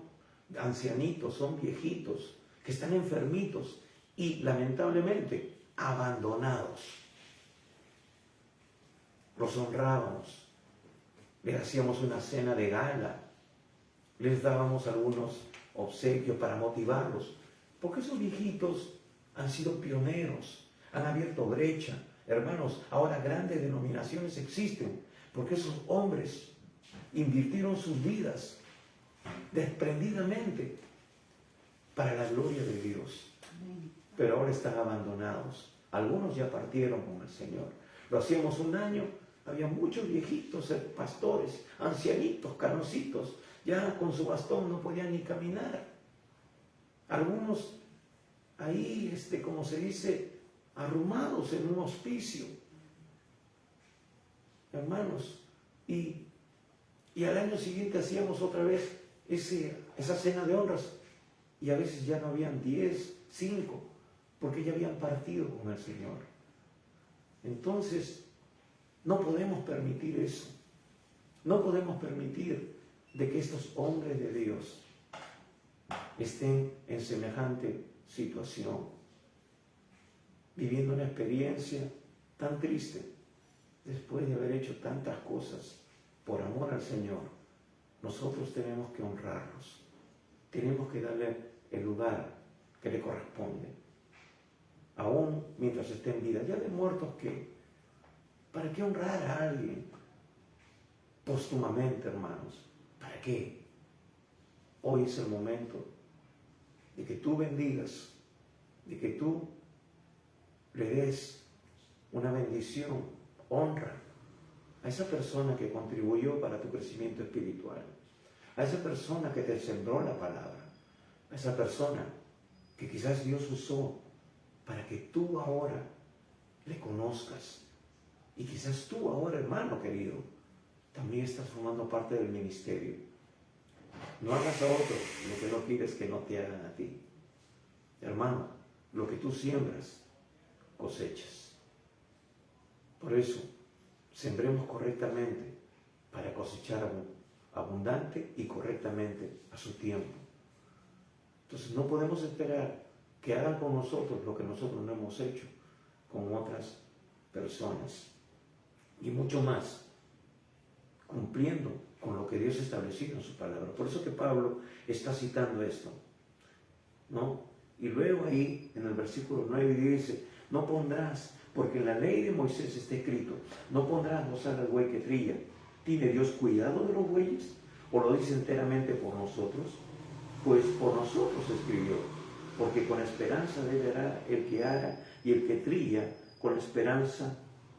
ancianitos, son viejitos, que están enfermitos y lamentablemente abandonados. Los honrábamos, les hacíamos una cena de gala, les dábamos algunos obsequios para motivarlos, porque esos viejitos han sido pioneros, han abierto brecha. Hermanos, ahora grandes denominaciones existen, porque esos hombres invirtieron sus vidas desprendidamente para la gloria de Dios. Pero ahora están abandonados. Algunos ya partieron con el Señor. Lo hacíamos un año, había muchos viejitos, pastores, ancianitos, canositos, ya con su bastón no podían ni caminar. algunos ahí, como se dice, arrumados en un hospicio, hermanos, y al año siguiente hacíamos otra vez esa cena de honras, y a veces ya no habían 10, 5, porque ya habían partido con el Señor. Entonces, no podemos permitir eso. No podemos permitir de que estos hombres de Dios estén en semejante situación, viviendo una experiencia tan triste, después de haber hecho tantas cosas por amor al Señor. Nosotros tenemos que honrarlos, tenemos que darle el lugar que le corresponde, aún mientras esté en vida. Ya de muertos, ¿qué? ¿Para qué honrar a alguien póstumamente, hermanos? ¿Para qué? Hoy es el momento de que tú bendigas, de que tú le des una bendición, honra a esa persona que contribuyó para tu crecimiento espiritual, a esa persona que te sembró la palabra, a esa persona que quizás Dios usó para que tú ahora le conozcas. Y quizás tú ahora, hermano querido, también estás formando parte del ministerio. No hagas a otros lo que no quieres que no te hagan a ti. Hermano, lo que tú siembras, cosechas. Por eso, sembremos correctamente para cosechar abundante y correctamente a su tiempo. Entonces no podemos esperar que hagan con nosotros lo que nosotros no hemos hecho con otras personas. Y mucho más, cumpliendo con lo que Dios ha establecido en su palabra. Por eso que Pablo está citando esto, ¿no? Y luego ahí, en el versículo 9, dice, no pondrás, porque en la ley de Moisés está escrito, no pondrás bozal al buey que trilla. ¿Tiene Dios cuidado de los bueyes? ¿O lo dice enteramente por nosotros? Pues por nosotros escribió, porque con esperanza debe dar el que ara y el que trilla, con la esperanza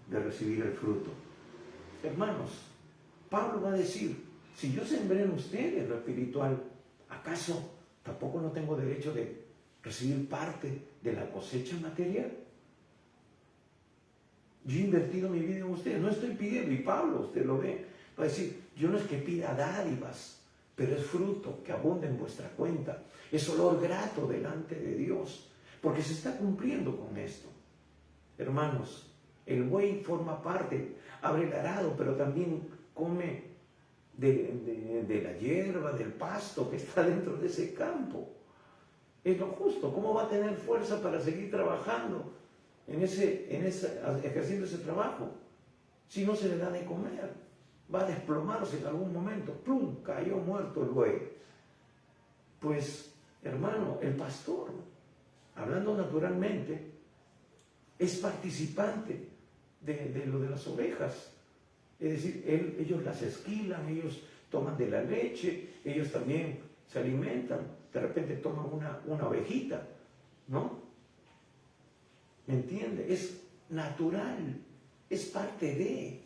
de recibir el fruto. Hermanos, Pablo va a decir, si yo sembré en ustedes lo espiritual, ¿acaso tampoco no tengo derecho de recibir parte de la cosecha material? Yo he invertido mi vida en ustedes, no estoy pidiendo, y Pablo, usted lo ve, va a decir, yo no es que pida dádivas, pero es fruto que abunda en vuestra cuenta, es olor grato delante de Dios, porque se está cumpliendo con esto. Hermanos, el buey forma parte, abre el arado, pero también come de la hierba, del pasto que está dentro de ese campo. Es lo justo. ¿Cómo va a tener fuerza para seguir trabajando ejerciendo ese trabajo si no se le da de comer? Va a desplomarse en algún momento. ¡Plum! Cayó muerto el buey. Pues, hermano, el pastor, hablando naturalmente, es participante de lo de las ovejas. Es decir, ellos las esquilan, ellos toman de la leche, ellos también se alimentan. De repente toman una ovejita, ¿no? ¿Me entiende? Es natural, es parte de.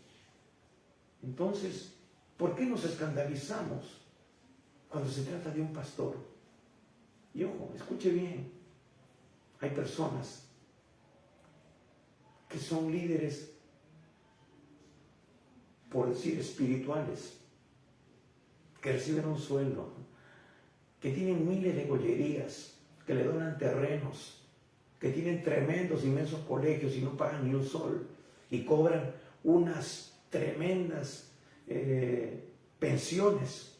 Entonces, ¿por qué nos escandalizamos cuando se trata de un pastor? Y ojo, escuche bien, hay personas que son líderes, por decir, espirituales, que reciben un sueldo, que tienen miles de gollerías, que le donan terrenos, que tienen tremendos, inmensos colegios y no pagan ni un sol, y cobran unas tremendas pensiones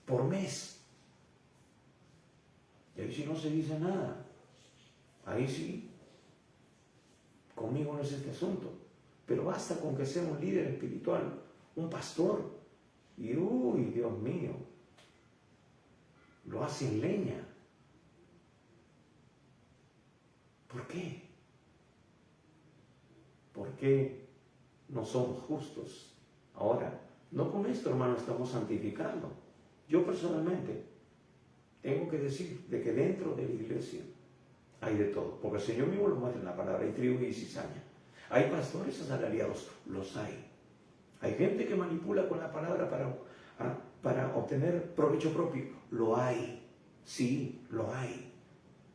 por mes. Y ahí sí no se dice nada. Ahí sí. Conmigo no es este asunto. Pero basta con que sea un líder espiritual, un pastor. Y uy, Dios mío, lo hacen leña. ¿Por qué? ¿Por qué no somos justos? Ahora, no con esto, hermano, estamos santificando. Yo personalmente tengo que decir de que dentro de la iglesia hay de todo, porque el Señor mismo lo muestra en la palabra, hay trigo y cizaña. Hay pastores asalariados, los hay. Hay gente que manipula con la palabra para obtener provecho propio, lo hay, sí, lo hay.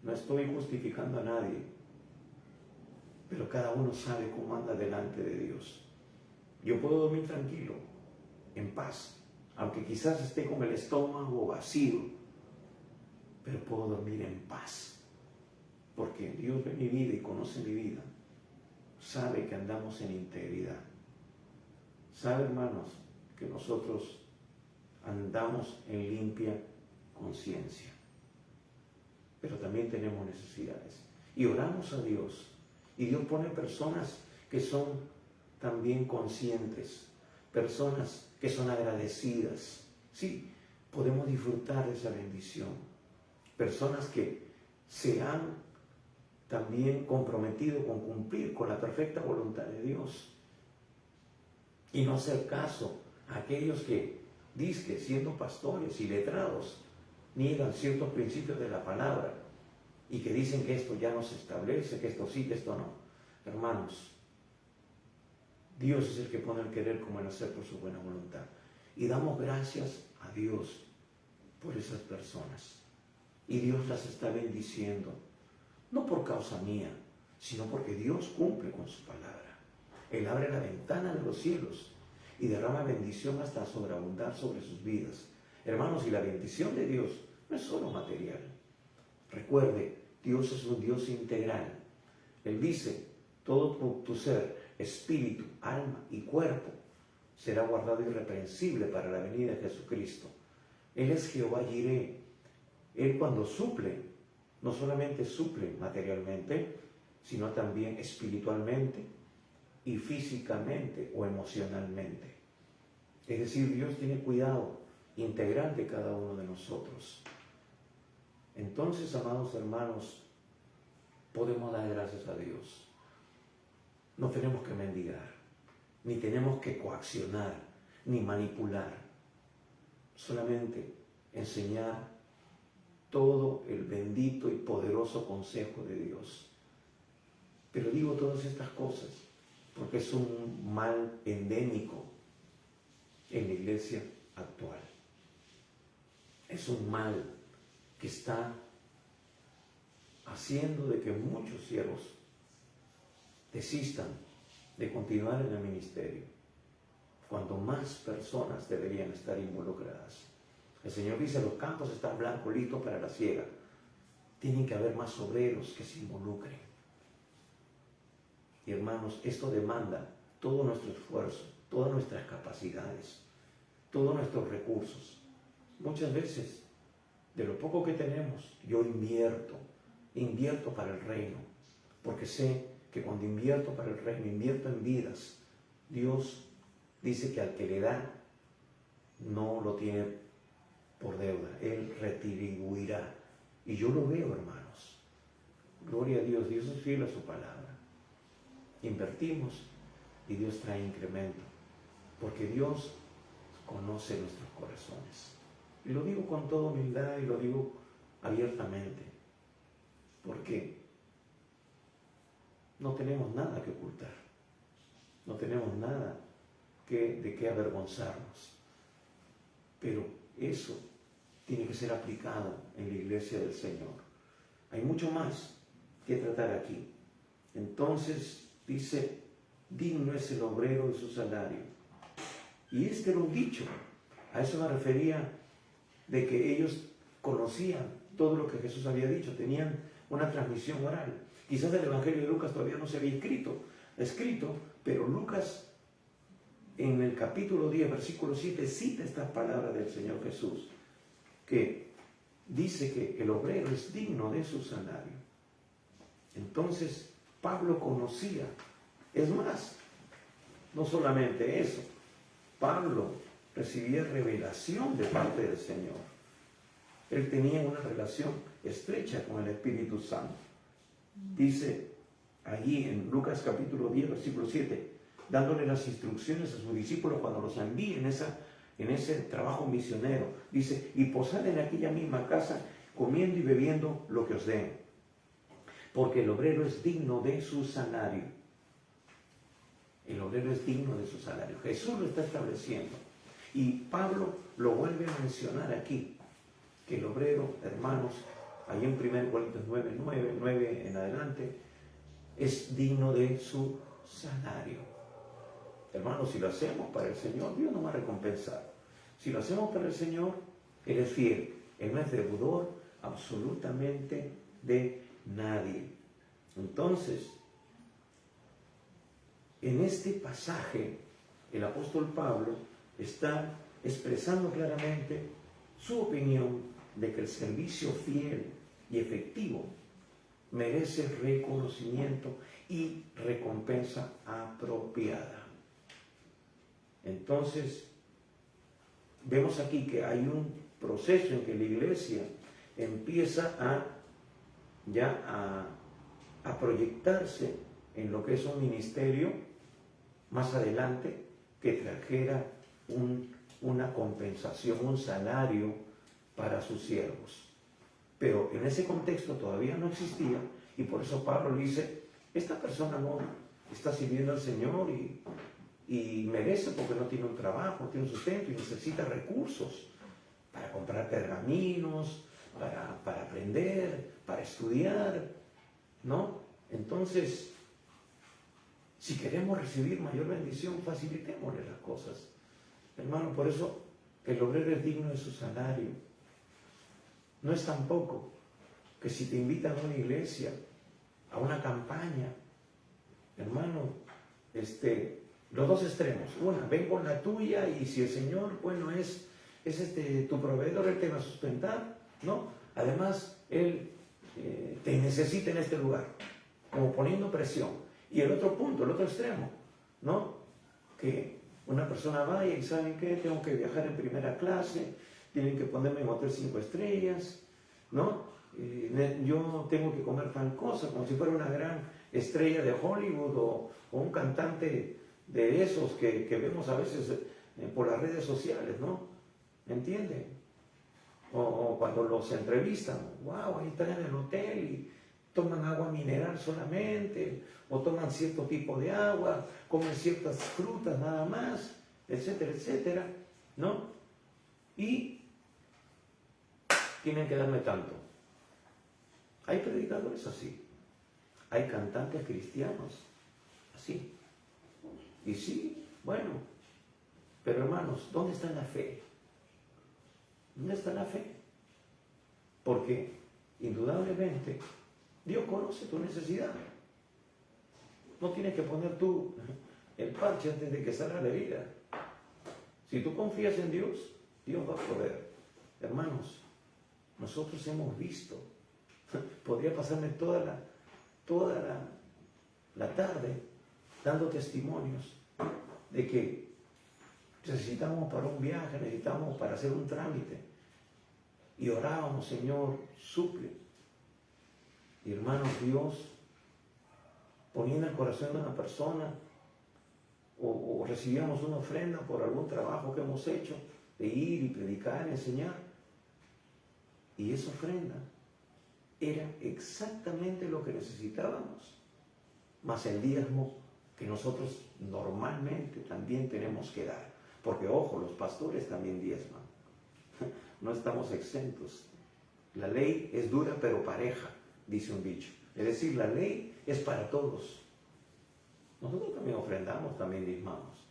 No estoy justificando a nadie, pero cada uno sabe cómo anda delante de Dios. Yo puedo dormir tranquilo, en paz, aunque quizás esté con el estómago vacío, pero puedo dormir en paz, porque Dios ve mi vida y conoce mi vida, sabe que andamos en integridad, sabe, hermanos, que nosotros andamos en limpia conciencia, pero también tenemos necesidades y oramos a Dios, y Dios pone personas que son también conscientes, personas que son agradecidas. Sí, podemos disfrutar de esa bendición. Personas que se han también comprometido con cumplir con la perfecta voluntad de Dios y no hacer caso a aquellos que dizque siendo pastores y letrados niegan ciertos principios de la palabra y que dicen que esto ya no se establece, que esto sí, que esto no. Hermanos, Dios es el que pone el querer como el hacer por su buena voluntad. Y damos gracias a Dios por esas personas. Y Dios las está bendiciendo, no por causa mía, sino porque Dios cumple con su palabra. Él abre la ventana de los cielos y derrama bendición hasta sobreabundar sobre sus vidas. Hermanos, y la bendición de Dios no es solo material. Recuerde, Dios es un Dios integral. Él dice, todo tu ser, espíritu, alma y cuerpo será guardado irreprensible para la venida de Jesucristo. Él es Jehová Jireh. Él cuando suple, no solamente suple materialmente, sino también espiritualmente y físicamente o emocionalmente. Es decir, Dios tiene cuidado integral de cada uno de nosotros. Entonces, amados hermanos, podemos dar gracias a Dios. No tenemos que mendigar, ni tenemos que coaccionar, ni manipular. Solamente enseñar todo el bendito y poderoso consejo de Dios. Pero digo todas estas cosas porque es un mal endémico en la iglesia actual. Es un mal que está haciendo de que muchos siervos desistan de continuar en el ministerio, cuando más personas deberían estar involucradas. El Señor dice, los campos están blancos, listos para la siega. Tienen que haber más obreros que se involucren. Y hermanos, esto demanda todo nuestro esfuerzo, todas nuestras capacidades, todos nuestros recursos. Muchas veces, de lo poco que tenemos, yo invierto para el reino, porque sé que cuando invierto para el reino, invierto en vidas, Dios dice que al que le da, no lo tiene por deuda, Él retribuirá. Y yo lo veo, hermanos. Gloria a Dios, Dios es fiel a su palabra. Invertimos y Dios trae incremento, porque Dios conoce nuestros corazones. Y lo digo con toda humildad y lo digo abiertamente, porque no tenemos nada que ocultar, no tenemos nada de qué avergonzarnos, pero eso tiene que ser aplicado en la iglesia del Señor. Hay mucho más que tratar aquí. Entonces dice, digno es el obrero de su salario. Y este era un dicho, a eso me refería, de que ellos conocían todo lo que Jesús había dicho, tenían una transmisión oral. Quizás el Evangelio de Lucas todavía no se había escrito, pero Lucas en el capítulo 10, versículo 7, cita estas palabras del Señor Jesús, que dice que el obrero es digno de su salario. Entonces, Pablo conocía, es más, no solamente eso, Pablo recibía revelación de parte del Señor. Él tenía una relación estrecha con el Espíritu Santo. Dice allí en Lucas capítulo 10, versículo 7, dándole las instrucciones a sus discípulos cuando los envíe en ese trabajo misionero. Dice, y posad en aquella misma casa, comiendo y bebiendo lo que os den, porque el obrero es digno de su salario. El obrero es digno de su salario. Jesús lo está estableciendo. Y Pablo lo vuelve a mencionar aquí, que el obrero, hermanos, ahí en 1 Corintios 9 en adelante, es digno de su salario. Hermanos, si lo hacemos para el Señor, Dios nos va a recompensar. Si lo hacemos para el Señor, Él es fiel. Él no es deudor absolutamente de nadie. Entonces, en este pasaje, el apóstol Pablo está expresando claramente su opinión de que el servicio fiel y efectivo merece reconocimiento y recompensa apropiada. Entonces, vemos aquí que hay un proceso en que la iglesia empieza a proyectarse en lo que es un ministerio más adelante que trajera una compensación, un salario para sus siervos. Pero en ese contexto todavía no existía, y por eso Pablo le dice, esta persona no está sirviendo al Señor y merece, porque no tiene un trabajo, no tiene un sustento y necesita recursos para comprar pergaminos, para aprender, para estudiar, ¿no? Entonces, si queremos recibir mayor bendición, facilitémosle las cosas. Hermano, por eso el obrero es digno de su salario. No es tampoco que si te invitan a una iglesia, a una campaña, hermano, los dos extremos. Una, ven con la tuya y si el Señor, bueno, es tu proveedor, Él te va a sustentar, ¿no? Además, Él te necesita en este lugar, como poniendo presión. Y el otro punto, el otro extremo, ¿no? Que una persona vaya y ¿saben qué? Tengo que viajar en primera clase, tienen que ponerme en hotel 5 estrellas, ¿no? Yo tengo que comer tal cosa, como si fuera una gran estrella de Hollywood o un cantante de esos que vemos a veces por las redes sociales, ¿no? ¿Entienden? O cuando los entrevistan, wow, ahí están en el hotel y toman agua mineral solamente, o toman cierto tipo de agua, comen ciertas frutas nada más, etcétera, etcétera, ¿no? Y tienen que darme tanto. Hay predicadores así, hay cantantes cristianos así. Y sí, bueno, pero hermanos, ¿dónde está la fe? ¿Dónde está la fe? Porque indudablemente Dios conoce tu necesidad. No tienes que poner tú el parche antes de que salga la herida. Si tú confías en Dios, Dios va a proveer. Hermanos, nosotros hemos visto, podría pasarme toda la tarde dando testimonios de que necesitamos para un viaje, necesitamos para hacer un trámite. Y orábamos, Señor, suple. Y hermanos, Dios ponía en el corazón de una persona o recibíamos una ofrenda por algún trabajo que hemos hecho, de ir y predicar, enseñar. Y esa ofrenda era exactamente lo que necesitábamos, más el diezmo que nosotros normalmente también tenemos que dar. Porque, ojo, los pastores también diezman. No estamos exentos. La ley es dura pero pareja, dice un dicho. Es decir, la ley es para todos. Nosotros también ofrendamos, también diezmamos.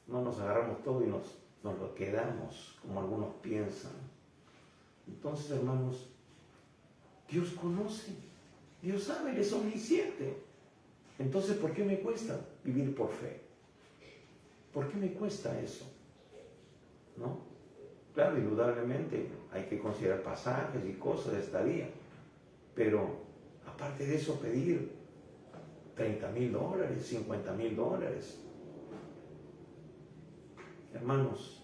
No nos agarramos todo y nos lo quedamos, como algunos piensan. Entonces, hermanos, Dios conoce, Dios sabe, Él es omnisciente. Entonces, ¿por qué me cuesta vivir por fe? ¿Por qué me cuesta eso? ¿No? Claro, indudablemente hay que considerar pasajes y cosas de estadía, pero aparte de eso pedir $30,000, $50,000. Hermanos,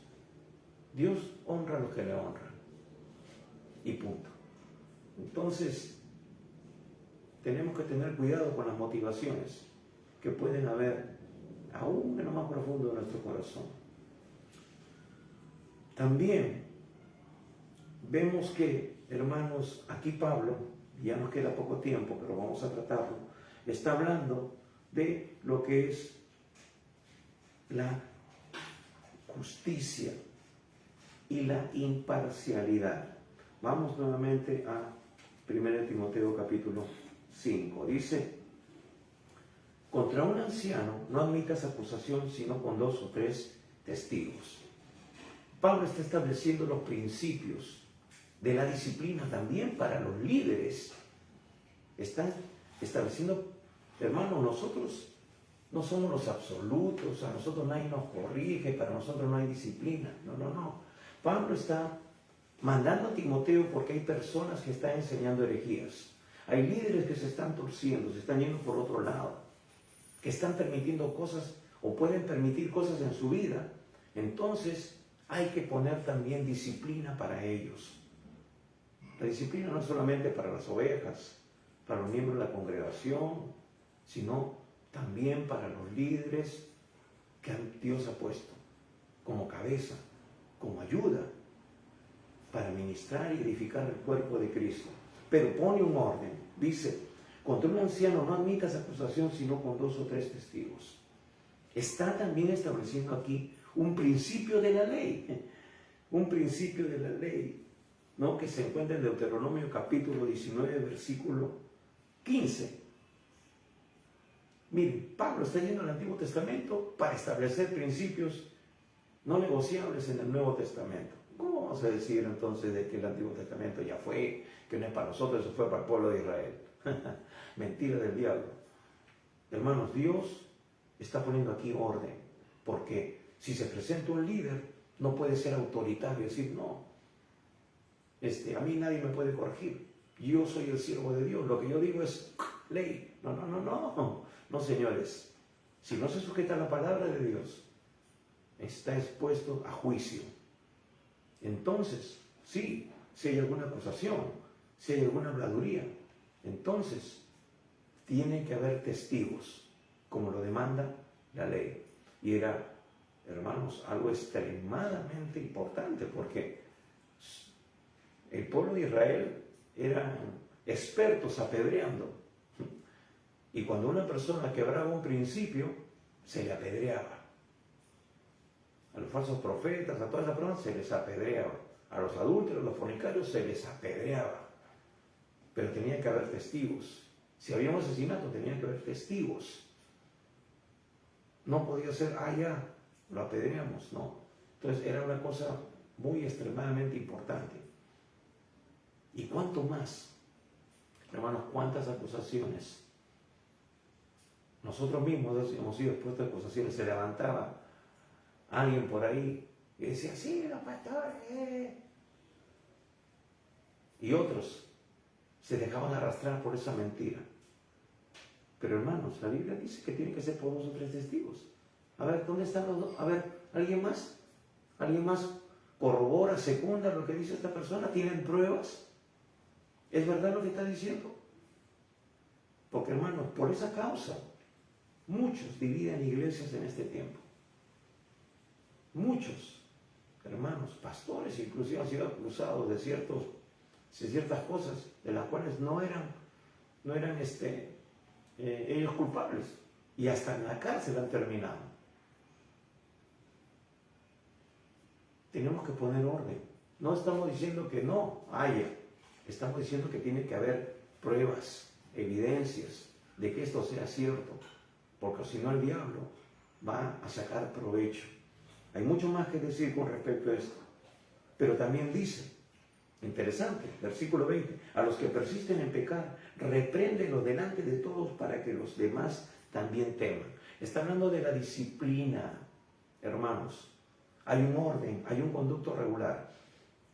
Dios honra a los que le honran. Y punto. Entonces, tenemos que tener cuidado con las motivaciones que pueden haber aún en lo más profundo de nuestro corazón. También vemos que, hermanos, aquí Pablo, ya nos queda poco tiempo, pero vamos a tratarlo, está hablando de lo que es la justicia y la imparcialidad. Vamos nuevamente a 1 Timoteo capítulo 5. Dice, contra un anciano no admitas acusación sino con 2 o 3 testigos. Pablo está estableciendo los principios de la disciplina también para los líderes. Está estableciendo, hermanos, nosotros no somos los absolutos, a nosotros nadie nos corrige, para nosotros no hay disciplina. No. Pablo está mandando a Timoteo porque hay personas que están enseñando herejías. Hay líderes que se están torciendo, se están yendo por otro lado, que están permitiendo cosas o pueden permitir cosas en su vida. Entonces hay que poner también disciplina para ellos. La disciplina no es solamente para las ovejas, para los miembros de la congregación, sino también para los líderes que Dios ha puesto como cabeza, como ayuda para ministrar y edificar el cuerpo de Cristo. Pero pone un orden, dice, contra un anciano no admitas acusación sino con 2 o 3 testigos. Está también estableciendo aquí un principio de la ley, un principio de la ley, ¿no? Que se encuentra en Deuteronomio capítulo 19, versículo 15. Miren, Pablo está yendo al Antiguo Testamento para establecer principios no negociables en el Nuevo Testamento. ¿Cómo vamos a decir entonces de que el Antiguo Testamento ya fue, que no es para nosotros, eso fue para el pueblo de Israel? Mentira del diablo. Hermanos, Dios está poniendo aquí orden, porque si se presenta un líder, no puede ser autoritario y decir, no, a mí nadie me puede corregir, yo soy el siervo de Dios, lo que yo digo es ley. No, señores, si no se sujeta a la palabra de Dios, está expuesto a juicio. Entonces, sí, si hay alguna acusación, si hay alguna habladuría, entonces tiene que haber testigos, como lo demanda la ley. Y era, hermanos, algo extremadamente importante, porque el pueblo de Israel eran expertos apedreando. Y cuando una persona quebraba un principio, se le apedreaba. A los falsos profetas, a todas las personas se les apedreaba. A los adúlteros, los fornicarios se les apedreaba. Pero tenía que haber testigos. Si había un asesinato, tenía que haber testigos. No podía ser, ya, lo apedreamos, no. Entonces era una cosa muy extremadamente importante. ¿Y cuánto más? Hermanos, ¿cuántas acusaciones? Nosotros mismos hemos sido expuestos a acusaciones. Se levantaba alguien por ahí y decía, sí, los pastores. Y otros se dejaban arrastrar por esa mentira. Pero hermanos, la Biblia dice que tiene que ser por 2 o 3 testigos. A ver, ¿dónde están los dos? A ver, ¿alguien más? ¿Alguien más corrobora, secunda lo que dice esta persona? ¿Tienen pruebas? ¿Es verdad lo que está diciendo? Porque hermanos, por esa causa, muchos dividen iglesias en este tiempo. Muchos, hermanos, pastores inclusive han sido acusados de ciertas cosas de las cuales no eran ellos culpables, y hasta en la cárcel han terminado. Tenemos que poner orden. No estamos diciendo que no haya, estamos diciendo que tiene que haber pruebas, evidencias de que esto sea cierto, porque si no el diablo va a sacar provecho. Hay mucho más que decir con respecto a esto, pero también dice, interesante, versículo 20, a los que persisten en pecar, repréndelos delante de todos para que los demás también teman. Está hablando de la disciplina, hermanos. Hay un orden, hay un conducto regular.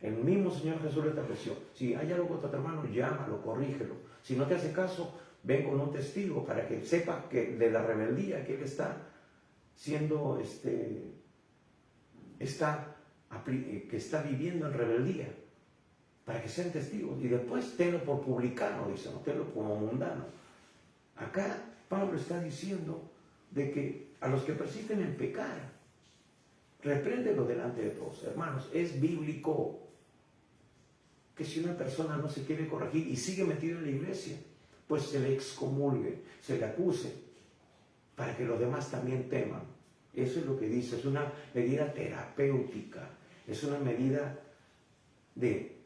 El mismo Señor Jesús lo estableció. Si hay algo contra tu hermano, llámalo, corrígelo. Si no te hace caso, ven con un testigo para que sepa que de la rebeldía que él está siendo, que está viviendo en rebeldía, para que sean testigos. Y después tenlo por publicano, dice, no tenlo como mundano. Acá Pablo está diciendo de que a los que persisten en pecar, repréndelo delante de todos. Hermanos, es bíblico que si una persona no se quiere corregir y sigue metido en la iglesia, pues se le excomulgue, se le acuse, para que los demás también teman. Eso es lo que dice, es una medida terapéutica, es una medida de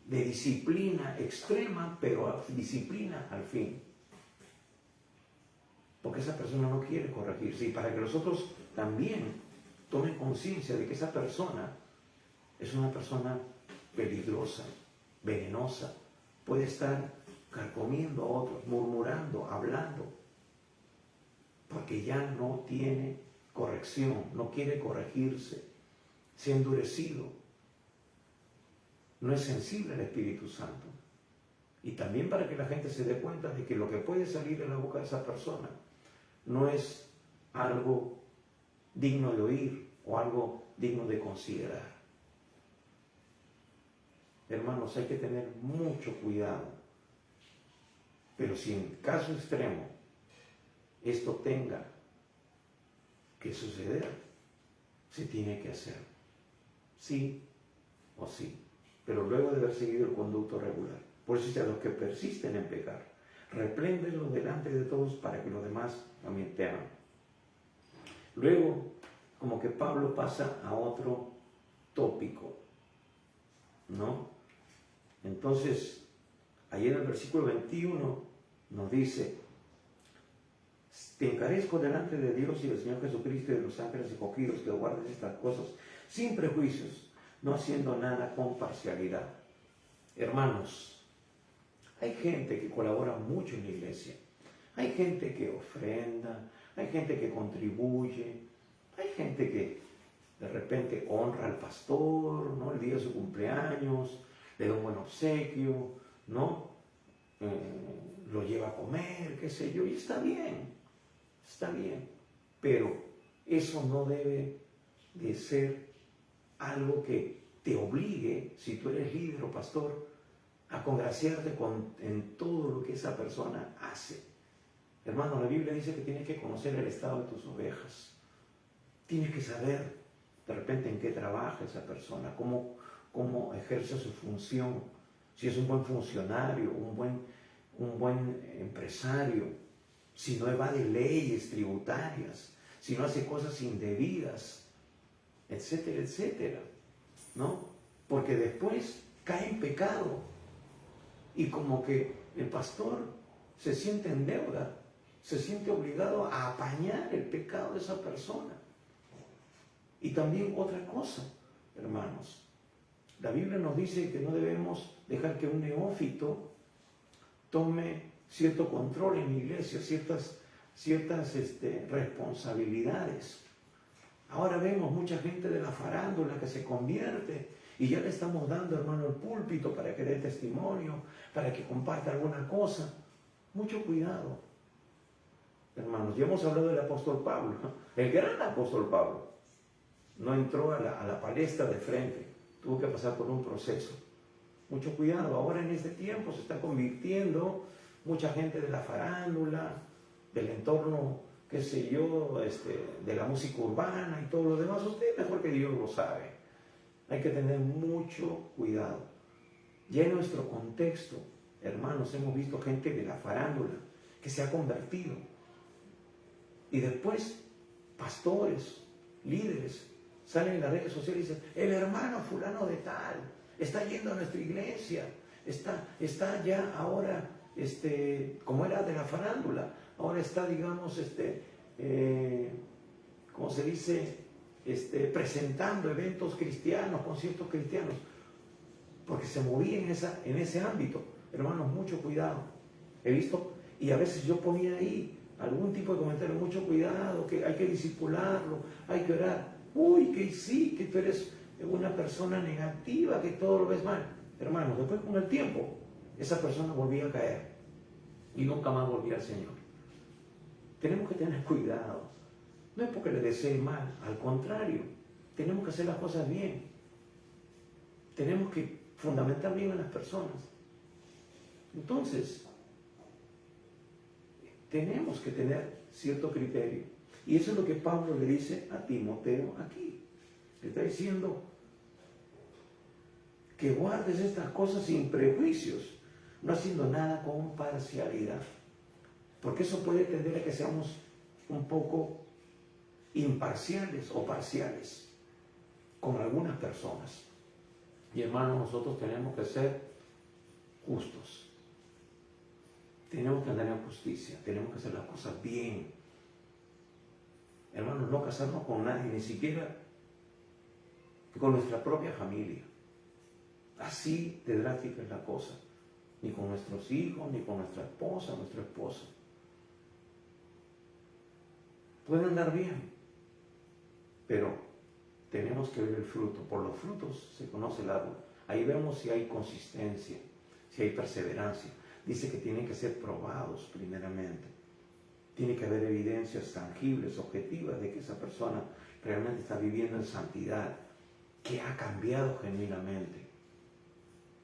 de disciplina extrema, pero disciplina al fin. Porque esa persona no quiere corregirse. Y para que los otros también tomen conciencia de que esa persona es una persona peligrosa, venenosa, puede estar carcomiendo a otros, murmurando, hablando, porque ya no tiene corrección, no quiere corregirse, se ha endurecido, no es sensible al Espíritu Santo. Y también para que la gente se dé cuenta de que lo que puede salir de la boca de esa persona no es algo digno de oír o algo digno de considerar. Hermanos, hay que tener mucho cuidado. Pero si en caso extremo esto tenga que suceder, se tiene que hacer. Sí o sí. Pero luego de haber seguido el conducto regular. Por eso dice, a los que persisten en pecar, repréndenlos delante de todos para que los demás también te amen. Luego, como que Pablo pasa a otro tópico, ¿no? Entonces, ahí en el versículo 21 nos dice, te encarezco delante de Dios y del Señor Jesucristo y de los ángeles escogidos que guardes estas cosas sin prejuicios, no haciendo nada con parcialidad. Hermanos, hay gente que colabora mucho en la iglesia, hay gente que ofrenda, hay gente que contribuye, hay gente que de repente honra al pastor, ¿no? El día de su cumpleaños, le da un buen obsequio, ¿no? Lo lleva a comer, qué sé yo, y está bien, pero eso no debe de ser algo que te obligue, si tú eres líder o pastor, a congraciarte en todo lo que esa persona hace. Hermano, la Biblia dice que tienes que conocer el estado de tus ovejas, tienes que saber de repente en qué trabaja esa persona, cómo ejerce su función, si es un buen funcionario, un buen empresario, si no evade leyes tributarias, si no hace cosas indebidas, etcétera, etcétera, ¿no? Porque después cae en pecado y como que el pastor se siente en deuda, se siente obligado a apañar el pecado de esa persona. Y también otra cosa, hermanos, la Biblia nos dice que no debemos dejar que un neófito tome cierto control en la iglesia, ciertas responsabilidades. Ahora vemos mucha gente de la farándula que se convierte y ya le estamos dando, hermano, el púlpito para que dé testimonio, para que comparta alguna cosa. Mucho cuidado, hermanos. Ya hemos hablado del apóstol Pablo, ¿no? El gran apóstol Pablo no entró a la palestra de frente, tuvo que pasar por un proceso. Mucho cuidado, ahora en este tiempo se está convirtiendo mucha gente de la farándula, del entorno, qué sé yo, de la música urbana y todo lo demás. Usted mejor que Dios lo sabe. Hay que tener mucho cuidado. Ya en nuestro contexto, hermanos, hemos visto gente de la farándula que se ha convertido. Y después, pastores, líderes, salen en las redes sociales y dicen, el hermano fulano de tal está yendo a nuestra iglesia, está ya ahora, como era de la farándula, ahora está, digamos, ¿cómo se dice? Presentando eventos cristianos, conciertos cristianos, porque se movía en ese ámbito. Hermanos, mucho cuidado. He visto, y a veces yo ponía ahí algún tipo de comentario, mucho cuidado, que hay que discipularlo, hay que orar. Uy, que sí, que tú eres una persona negativa, que todo lo ves mal. Hermanos, después con el tiempo, esa persona volvía a caer y nunca más volvía al Señor. Tenemos que tener cuidado. No es porque le desee mal, al contrario, tenemos que hacer las cosas bien. Tenemos que fundamentar bien a las personas. Entonces, tenemos que tener cierto criterio. Y eso es lo que Pablo le dice a Timoteo aquí. Le está diciendo que guardes estas cosas sin prejuicios, no haciendo nada con parcialidad. Porque eso puede tender a que seamos un poco imparciales o parciales con algunas personas. Y hermanos, nosotros tenemos que ser justos. Tenemos que andar en justicia, tenemos que hacer las cosas bien. Hermanos, no casarnos con nadie, ni siquiera con nuestra propia familia. Así de drástica es la cosa. Ni con nuestros hijos, ni con nuestra esposa, nuestro esposo. Puede andar bien, pero tenemos que ver el fruto. Por los frutos se conoce el árbol. Ahí vemos si hay consistencia, si hay perseverancia. Dice que tienen que ser probados primeramente. Tiene que haber evidencias tangibles, objetivas, de que esa persona realmente está viviendo en santidad, que ha cambiado genuinamente.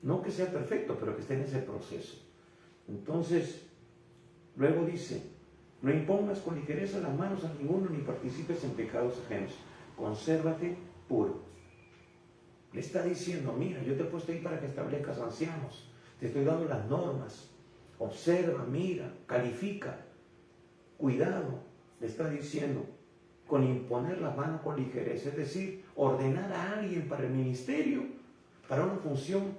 No que sea perfecto, pero que esté en ese proceso. Entonces, luego dice, no impongas con ligereza las manos a ninguno, ni participes en pecados ajenos. Consérvate puro. Le está diciendo, mira, yo te he puesto ahí para que establezcas ancianos. Te estoy dando las normas. Observa, mira, califica. Cuidado, le está diciendo, con imponer las manos con ligereza. Es decir, ordenar a alguien para el ministerio, para una función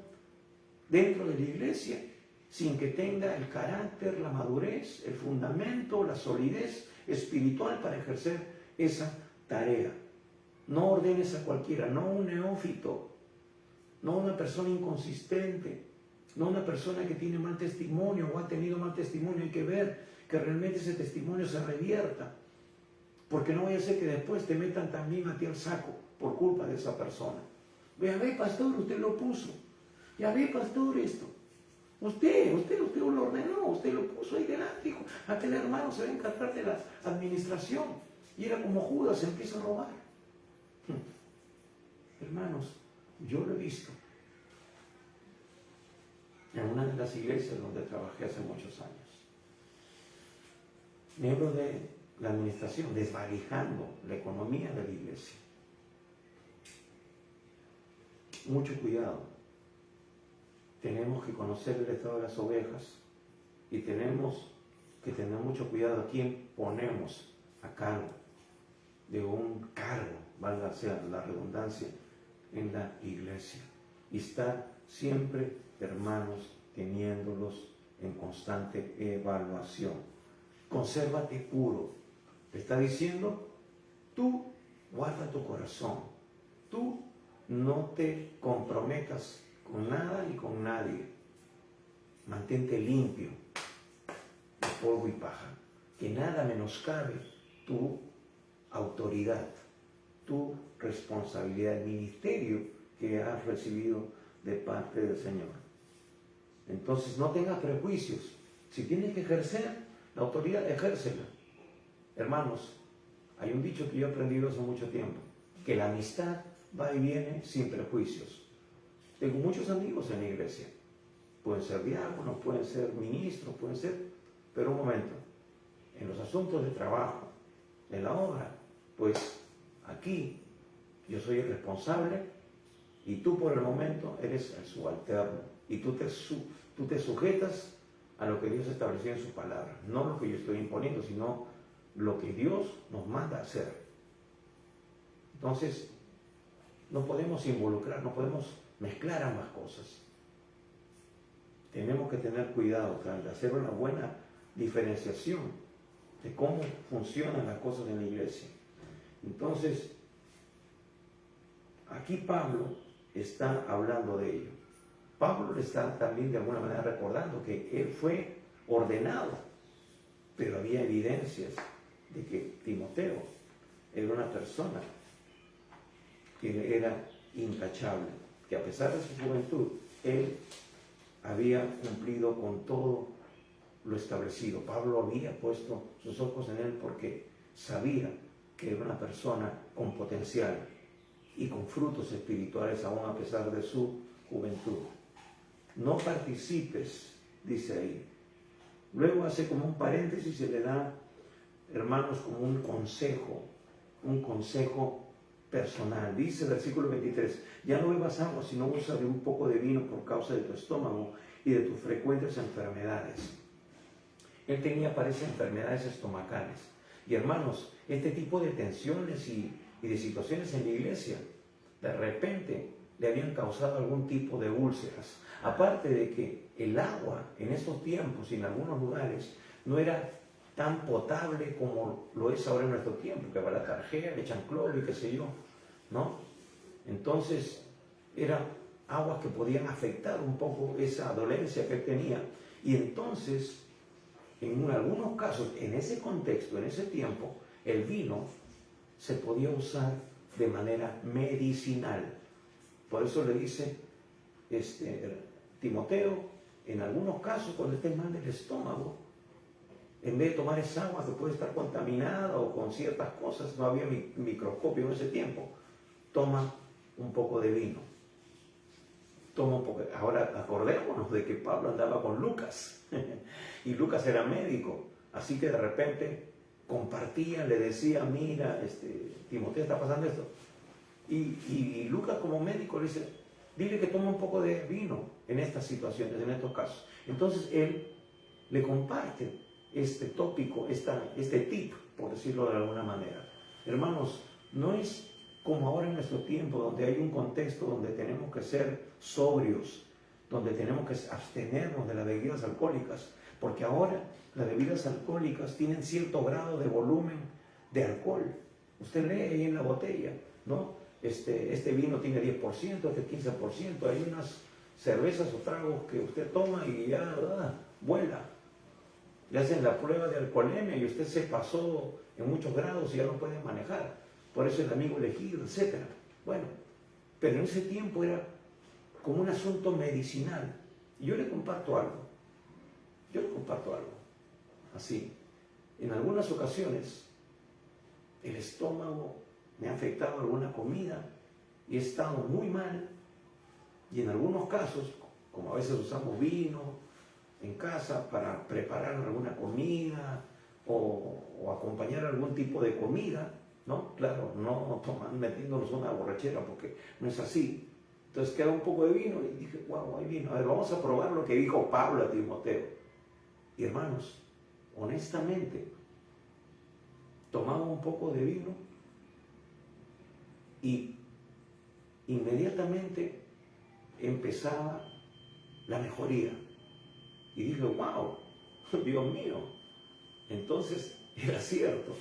dentro de la iglesia, sin que tenga el carácter, la madurez, el fundamento, la solidez espiritual para ejercer esa tarea. No ordenes a cualquiera, no un neófito, no una persona inconsistente, no una persona que tiene mal testimonio o ha tenido mal testimonio. Hay que ver que realmente ese testimonio se revierta, porque no vaya a ser que después te metan también a ti al saco por culpa de esa persona. Ve, pastor, usted lo puso. Ya ve, pastor, esto. Usted lo ordenó, usted lo puso ahí delante, dijo, aquel hermano se va a encargar de la administración. Y era como Judas, se empieza a robar. Hermanos, yo lo he visto en una de las iglesias donde trabajé hace muchos años. Miembros de la administración desvalijando la economía de la iglesia. Mucho cuidado. Tenemos que conocer el estado de las ovejas y tenemos que tener mucho cuidado a quién ponemos a cargo de un cargo, valga sea la redundancia, en la iglesia. Y estar siempre, hermanos, teniéndolos en constante evaluación. Consérvate puro. Te está diciendo, tú guarda tu corazón. Tú no te comprometas con nada ni con nadie. Mantente limpio de polvo y paja. Que nada menoscabe tu autoridad, tu responsabilidad, el ministerio que has recibido de parte del Señor. Entonces no tengas prejuicios. Si tienes que ejercer la autoridad, ejércela. Hermanos, hay un dicho que yo he aprendido hace mucho tiempo, que la amistad va y viene sin prejuicios. Tengo muchos amigos en la iglesia. Pueden ser diáconos, pueden ser ministros, pueden ser... Pero un momento, en los asuntos de trabajo, en la obra, pues aquí yo soy el responsable y tú por el momento eres el subalterno. Y tú te sujetas a lo que Dios estableció en su palabra. No lo que yo estoy imponiendo, sino lo que Dios nos manda a hacer. Entonces, no podemos involucrar, no podemos mezclar ambas cosas. Tenemos que tener cuidado de hacer una buena diferenciación de cómo funcionan las cosas en la iglesia. Entonces, aquí Pablo está hablando de ello. Pablo le está también de alguna manera recordando que él fue ordenado, pero había evidencias de que Timoteo era una persona que era intachable, que a pesar de su juventud, él había cumplido con todo lo establecido. Pablo había puesto sus ojos en él porque sabía que era una persona con potencial y con frutos espirituales aún a pesar de su juventud. No participes, dice ahí. Luego hace como un paréntesis y se le da, hermanos, como un consejo personal. Dice versículo 23, ya no bebas agua, sino usa de un poco de vino por causa de tu estómago y de tus frecuentes enfermedades. Él tenía, parece, enfermedades estomacales. Y hermanos, este tipo de tensiones y de situaciones en la iglesia, de repente le habían causado algún tipo de úlceras. Aparte de que el agua en estos tiempos y en algunos lugares no era tan potable como lo es ahora en nuestro tiempo, que va la tarjeta, le echan cloro y qué sé yo, ¿no? Entonces, eran aguas que podían afectar un poco esa dolencia que él tenía. Y entonces, en algunos casos, en ese contexto, en ese tiempo, el vino se podía usar de manera medicinal. Por eso le dice Timoteo, en algunos casos, cuando estés mal del estómago, en vez de tomar esa agua que puede estar contaminada o con ciertas cosas, no había microscopio en ese tiempo, toma un poco de vino. Toma un poco. Ahora acordémonos de que Pablo andaba con Lucas y Lucas era médico, así que de repente compartía, le decía, mira, Timoteo está pasando esto. Y Lucas como médico le dice, dile que tome un poco de vino en estas situaciones, en estos casos. Entonces él le comparte este tópico, este tip, por decirlo de alguna manera. Hermanos, no es como ahora en nuestro tiempo, donde hay un contexto donde tenemos que ser sobrios, donde tenemos que abstenernos de las bebidas alcohólicas, porque ahora las bebidas alcohólicas tienen cierto grado de volumen de alcohol. Usted lee ahí en la botella, ¿no? Este vino tiene 10%, este 15%, hay unas cervezas o tragos que usted toma y ya vuela. Le hacen la prueba de alcoholemia y usted se pasó en muchos grados y ya no puede manejar. Por eso el amigo elegido, etc. Bueno, pero en ese tiempo era como un asunto medicinal. Y yo le comparto algo. Así. En algunas ocasiones, el estómago me ha afectado alguna comida y he estado muy mal. Y en algunos casos, como a veces usamos vino en casa para preparar alguna comida o acompañar algún tipo de comida, ¿no? Claro, no metiéndonos una borrachera porque no es así. Entonces queda un poco de vino y dije, wow, hay vino. A ver, vamos a probar lo que dijo Pablo a Timoteo. Y hermanos, honestamente, tomaba un poco de vino y inmediatamente empezaba la mejoría. Y dije, wow, Dios mío. Entonces, era cierto.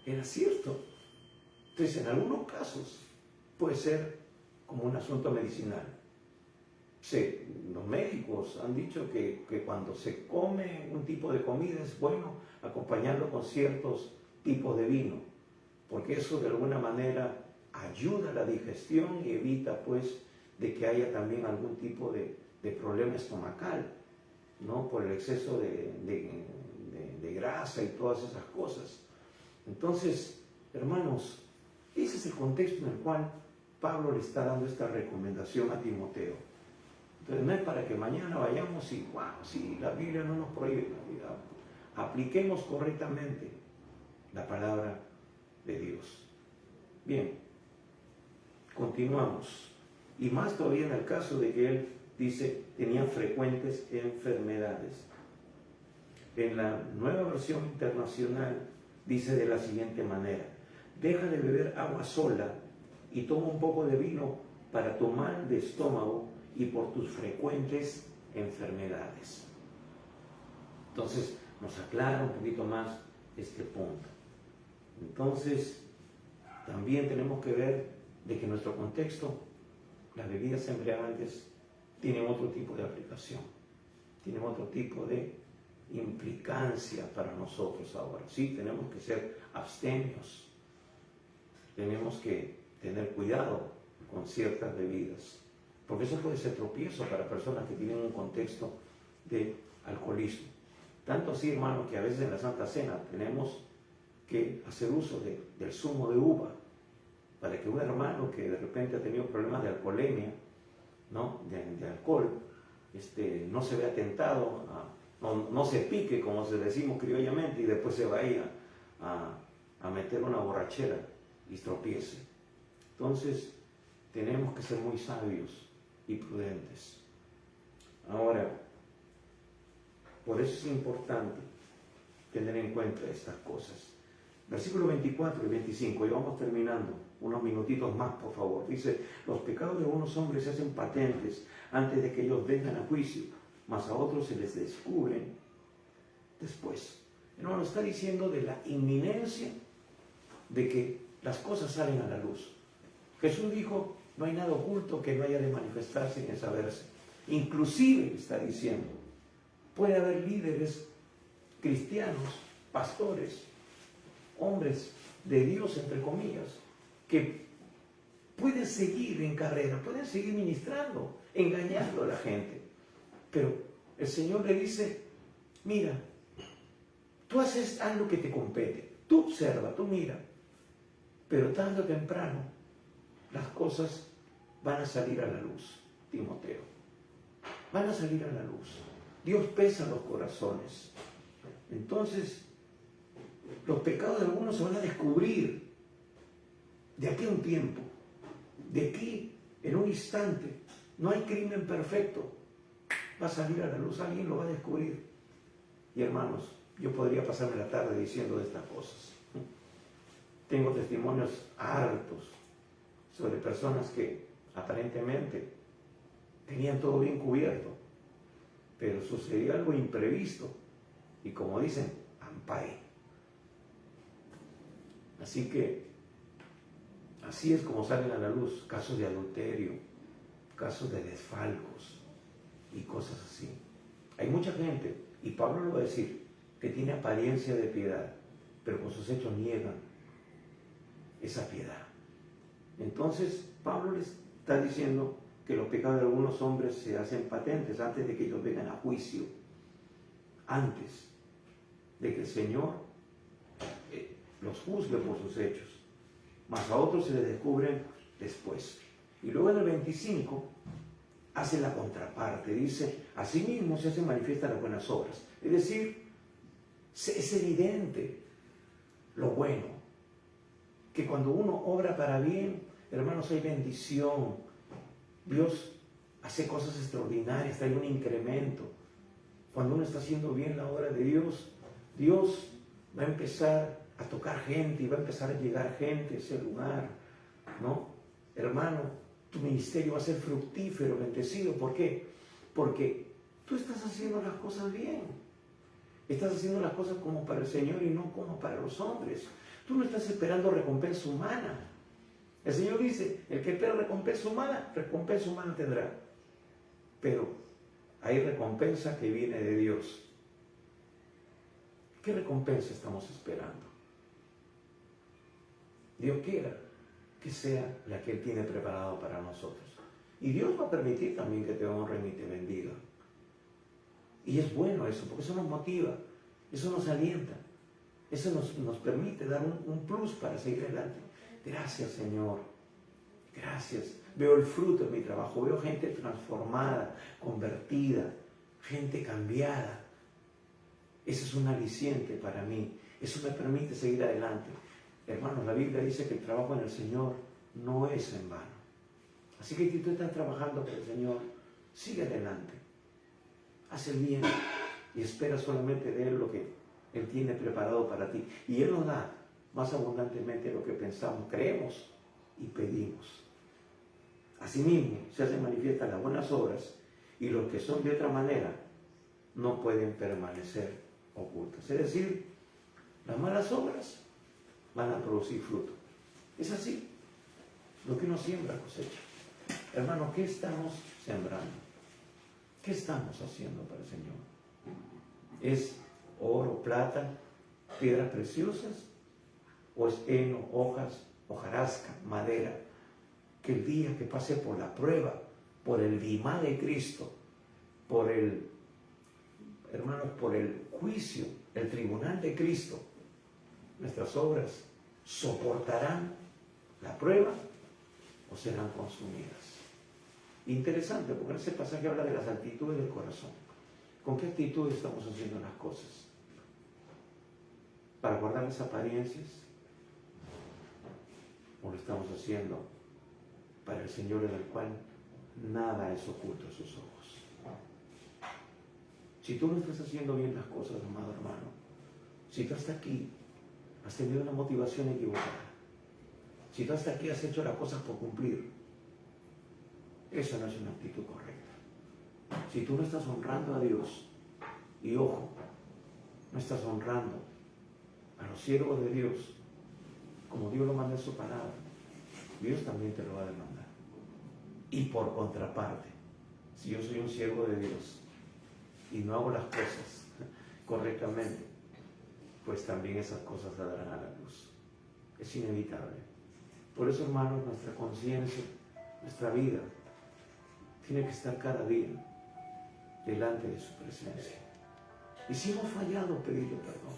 Entonces, en algunos casos puede ser como un asunto medicinal. Sí, los médicos han dicho que cuando se come un tipo de comida es bueno acompañarlo con ciertos tipos de vino, porque eso de alguna manera ayuda a la digestión y evita pues de que haya también algún tipo de problema estomacal, ¿no? Por el exceso de grasa y todas esas cosas. Entonces, hermanos, ese es el contexto en el cual Pablo le está dando esta recomendación a Timoteo. Entonces no es para que mañana vayamos y, wow, si la Biblia no nos prohíbe, apliquemos correctamente la palabra de Dios. Bien, continuamos. Y más todavía en el caso de que él dice tenía frecuentes enfermedades. En la Nueva Versión Internacional dice de la siguiente manera: deja de beber agua sola y toma un poco de vino para tu mal de estómago y por tus frecuentes enfermedades. Entonces nos aclara un poquito más este punto. Entonces también tenemos que ver de que en nuestro contexto las bebidas embriagantes tienen otro tipo de aplicación, tienen otro tipo de implicancia para nosotros ahora. Sí, tenemos que ser abstemios, tenemos que tener cuidado con ciertas bebidas, porque eso puede ser tropiezo para personas que tienen un contexto de alcoholismo. Tanto así, hermano, que a veces en la Santa Cena tenemos que hacer uso del zumo de uva, para que un hermano que de repente ha tenido problemas de alcoholemia, ¿no? de alcohol, no se vea tentado, no se pique, como se decimos criollamente, y después se vaya a meter una borrachera y tropiece. Entonces, tenemos que ser muy sabios y prudentes. Ahora, por eso es importante tener en cuenta estas cosas. Versículo 24 y 25, y vamos terminando, unos minutitos más, por favor. Dice, los pecados de algunos hombres se hacen patentes antes de que ellos vengan a juicio, mas a otros se les descubren después. Hermano, está diciendo de la inminencia de que las cosas salen a la luz. Jesús dijo, no hay nada oculto que no haya de manifestarse ni de saberse. Inclusive, está diciendo, puede haber líderes cristianos, pastores, hombres de Dios, entre comillas, que pueden seguir en carrera, pueden seguir ministrando, engañando a la gente. Pero el Señor le dice, mira, tú haz lo que te compete, tú observa, tú mira, pero tarde o temprano las cosas van a salir a la luz, Timoteo. Van a salir a la luz. Dios pesa los corazones. Entonces, los pecados de algunos se van a descubrir de aquí a un tiempo, de aquí en un instante. No hay crimen perfecto. Va a salir a la luz, alguien lo va a descubrir. Y hermanos, yo podría pasarme la tarde diciendo de estas cosas. Tengo testimonios hartos sobre personas que aparentemente tenían todo bien cubierto, pero sucedió algo imprevisto y, como dicen, ampay. Así que así es como salen a la luz casos de adulterio, casos de desfalcos y cosas así. Hay mucha gente, y Pablo lo va a decir, que tiene apariencia de piedad, pero con sus hechos niegan esa piedad. Entonces Pablo les está diciendo que los pecados de algunos hombres se hacen patentes antes de que ellos vengan a juicio, antes de que el Señor los juzgue por sus hechos, mas a otros se les descubren después. Y luego en el 25 hace la contraparte, dice, asimismo se hacen manifiestas las buenas obras. Es decir, es evidente lo bueno, que cuando uno obra para bien, hermanos, hay bendición. Dios hace cosas extraordinarias, hay un incremento. Cuando uno está haciendo bien la obra de Dios, Dios va a empezar a tocar gente y va a empezar a llegar gente a ese lugar, ¿no? Hermano, tu ministerio va a ser fructífero, bendecido. ¿Por qué? Porque tú estás haciendo las cosas bien. Estás haciendo las cosas como para el Señor y no como para los hombres. Tú no estás esperando recompensa humana. El Señor dice, el que espera recompensa humana tendrá. Pero hay recompensa que viene de Dios. ¿Qué recompensa estamos esperando? Dios quiera que sea la que Él tiene preparado para nosotros. Y Dios va a permitir también que te honren y te bendigan. Y es bueno eso, porque eso nos motiva, eso nos alienta, eso nos permite dar un plus para seguir adelante. Gracias, Señor. Gracias. Veo el fruto de mi trabajo, veo gente transformada, convertida, gente cambiada. Ese es un aliciente para mí. Eso me permite seguir adelante. Hermanos, la Biblia dice que el trabajo en el Señor no es en vano. Así que si tú estás trabajando por el Señor, sigue adelante. Haz el bien y espera solamente de Él lo que Él tiene preparado para ti. Y Él nos da más abundantemente de lo que pensamos, creemos y pedimos. Asimismo, se hacen manifiestas las buenas obras y los que son de otra manera no pueden permanecer ocultos. Es decir, las malas obras van a producir fruto. Es así. Lo que uno siembra cosecha. Hermano, ¿qué estamos sembrando? ¿Qué estamos haciendo para el Señor? ¿Es oro, plata, piedras preciosas? ¿O es heno, hojas, hojarasca, madera? Que el día que pase por la prueba, por el bimá de Cristo, por el, hermanos, por el juicio, el tribunal de Cristo, nuestras obras soportarán la prueba o serán consumidas. Interesante, porque en ese pasaje habla de las actitudes del corazón. ¿Con qué actitud estamos haciendo las cosas? ¿Para guardar las apariencias? ¿O lo estamos haciendo para el Señor, en el cual nada es oculto a sus ojos? Si tú no estás haciendo bien las cosas, amado hermano, si tú estás aquí has tenido una motivación equivocada. Si tú hasta aquí has hecho las cosas por cumplir, esa no es una actitud correcta. Si tú no estás honrando a Dios, y ojo, no estás honrando a los siervos de Dios, como Dios lo manda en su palabra, Dios también te lo va a demandar. Y por contraparte, si yo soy un siervo de Dios y no hago las cosas correctamente, pues también esas cosas saldrán a la luz. Es inevitable. Por eso, hermanos, nuestra conciencia, nuestra vida, tiene que estar cada día delante de su presencia. Y si hemos fallado, pedirle perdón.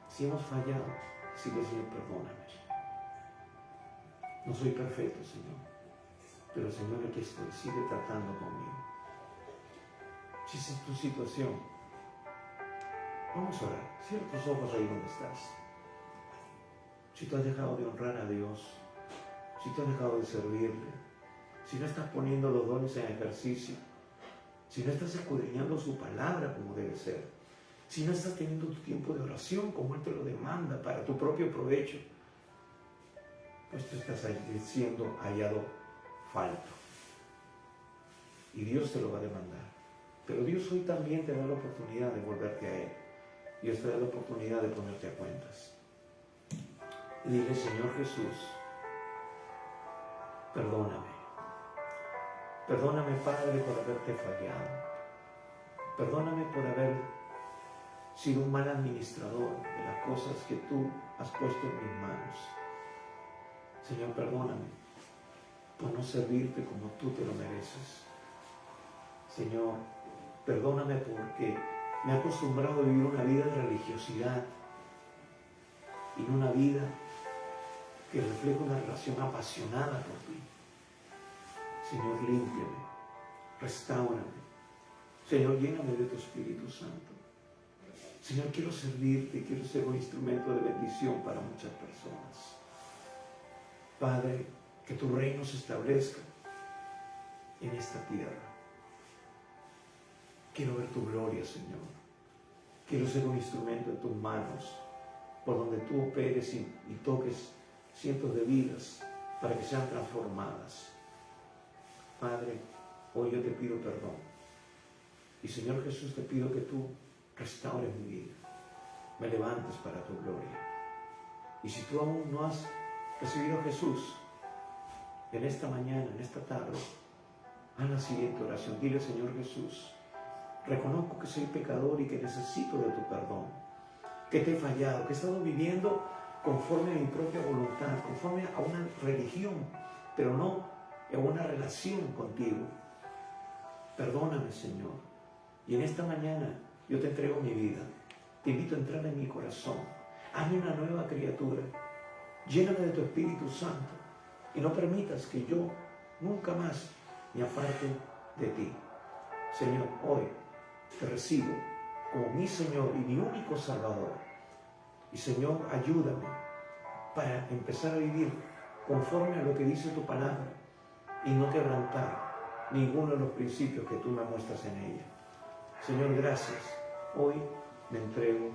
Si hemos fallado, decirle, Señor, perdóname. No soy perfecto, Señor, pero Señor, aquí estoy, sigue tratando conmigo. Si esa es tu situación, vamos a orar. Cierra tus ojos ahí donde estás. Si tú has dejado de honrar a Dios, si tú has dejado de servirle, si no estás poniendo los dones en ejercicio, si no estás escudriñando su palabra como debe ser, si no estás teniendo tu tiempo de oración como Él te lo demanda para tu propio provecho, pues tú estás siendo hallado falto. Y Dios te lo va a demandar. Pero Dios hoy también te da la oportunidad de volverte a Él. Dios te da la oportunidad de ponerte a cuentas. Y dile, Señor Jesús, perdóname. Perdóname, Padre, por haberte fallado. Perdóname por haber sido un mal administrador de las cosas que tú has puesto en mis manos. Señor, perdóname por no servirte como tú te lo mereces. Señor, perdóname porque me he acostumbrado a vivir una vida de religiosidad y no una vida que refleja una relación apasionada por ti. Señor, límpiame, restáurame. Señor, lléname de tu Espíritu Santo. Señor, quiero servirte, quiero ser un instrumento de bendición para muchas personas. Padre, que tu reino se establezca en esta tierra. Quiero ver tu gloria, Señor. Quiero ser un instrumento en tus manos, por donde tú operes y toques cientos de vidas para que sean transformadas. Padre, hoy yo te pido perdón. Y Señor Jesús, te pido que tú restaures mi vida. Me levantes para tu gloria. Y si tú aún no has recibido a Jesús, en esta mañana, en esta tarde, haz la siguiente oración. Dile, Señor Jesús, reconozco que soy pecador y que necesito de tu perdón, que te he fallado, que he estado viviendo conforme a mi propia voluntad, conforme a una religión, pero no a una relación contigo. Perdóname, Señor. Y en esta mañana yo te entrego mi vida. Te invito a entrar en mi corazón. Hazme una nueva criatura. Lléname de tu Espíritu Santo y no permitas que yo nunca más me aparte de ti. Señor, hoy te recibo como mi Señor y mi único Salvador. Y Señor, ayúdame para empezar a vivir conforme a lo que dice tu palabra y no quebrantar ninguno de los principios que tú me muestras en ella. Señor, gracias. Hoy me entrego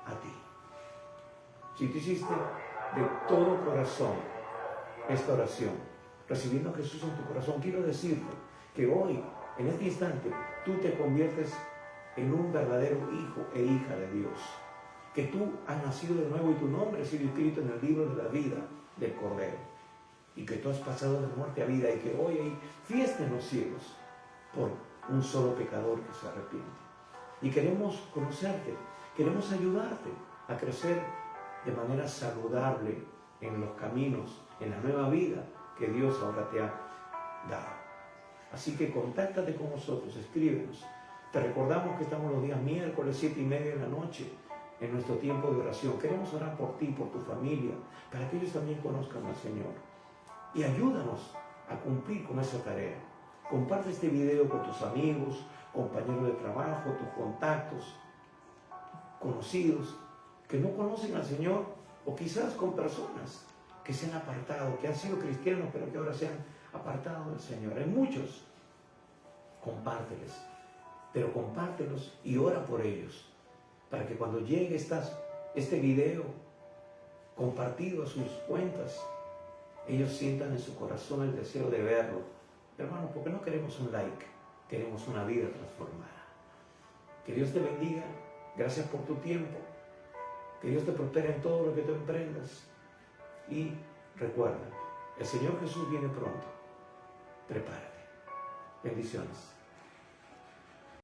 a ti. Si tú hiciste de todo corazón esta oración, recibiendo a Jesús en tu corazón, quiero decirte que hoy, en este instante, tú te conviertes en un verdadero hijo e hija de Dios. Que tú has nacido de nuevo y tu nombre ha sido escrito en el libro de la vida del Cordero. Y que tú has pasado de muerte a vida y que hoy hay fiesta en los cielos por un solo pecador que se arrepiente. Y queremos conocerte, queremos ayudarte a crecer de manera saludable en los caminos, en la nueva vida que Dios ahora te ha dado. Así que contáctate con nosotros, escríbenos. Te recordamos que estamos los días miércoles 7:30 de la noche en nuestro tiempo de oración. Queremos orar por ti, por tu familia, para que ellos también conozcan al Señor. Y ayúdanos a cumplir con esa tarea. Comparte este video con tus amigos, compañeros de trabajo, tus contactos, conocidos, que no conocen al Señor, o quizás con personas que se han apartado, que han sido cristianos, pero que ahora se han apartado del Señor. Hay muchos. Compárteles, pero compártelos y ora por ellos, para que cuando llegue este video compartido a sus cuentas, ellos sientan en su corazón el deseo de verlo. Hermano, porque no queremos un like, queremos una vida transformada. Que Dios te bendiga. Gracias por tu tiempo. Que Dios te prospere en todo lo que tú emprendas. Y recuerda, el Señor Jesús viene pronto. Prepárate. Bendiciones.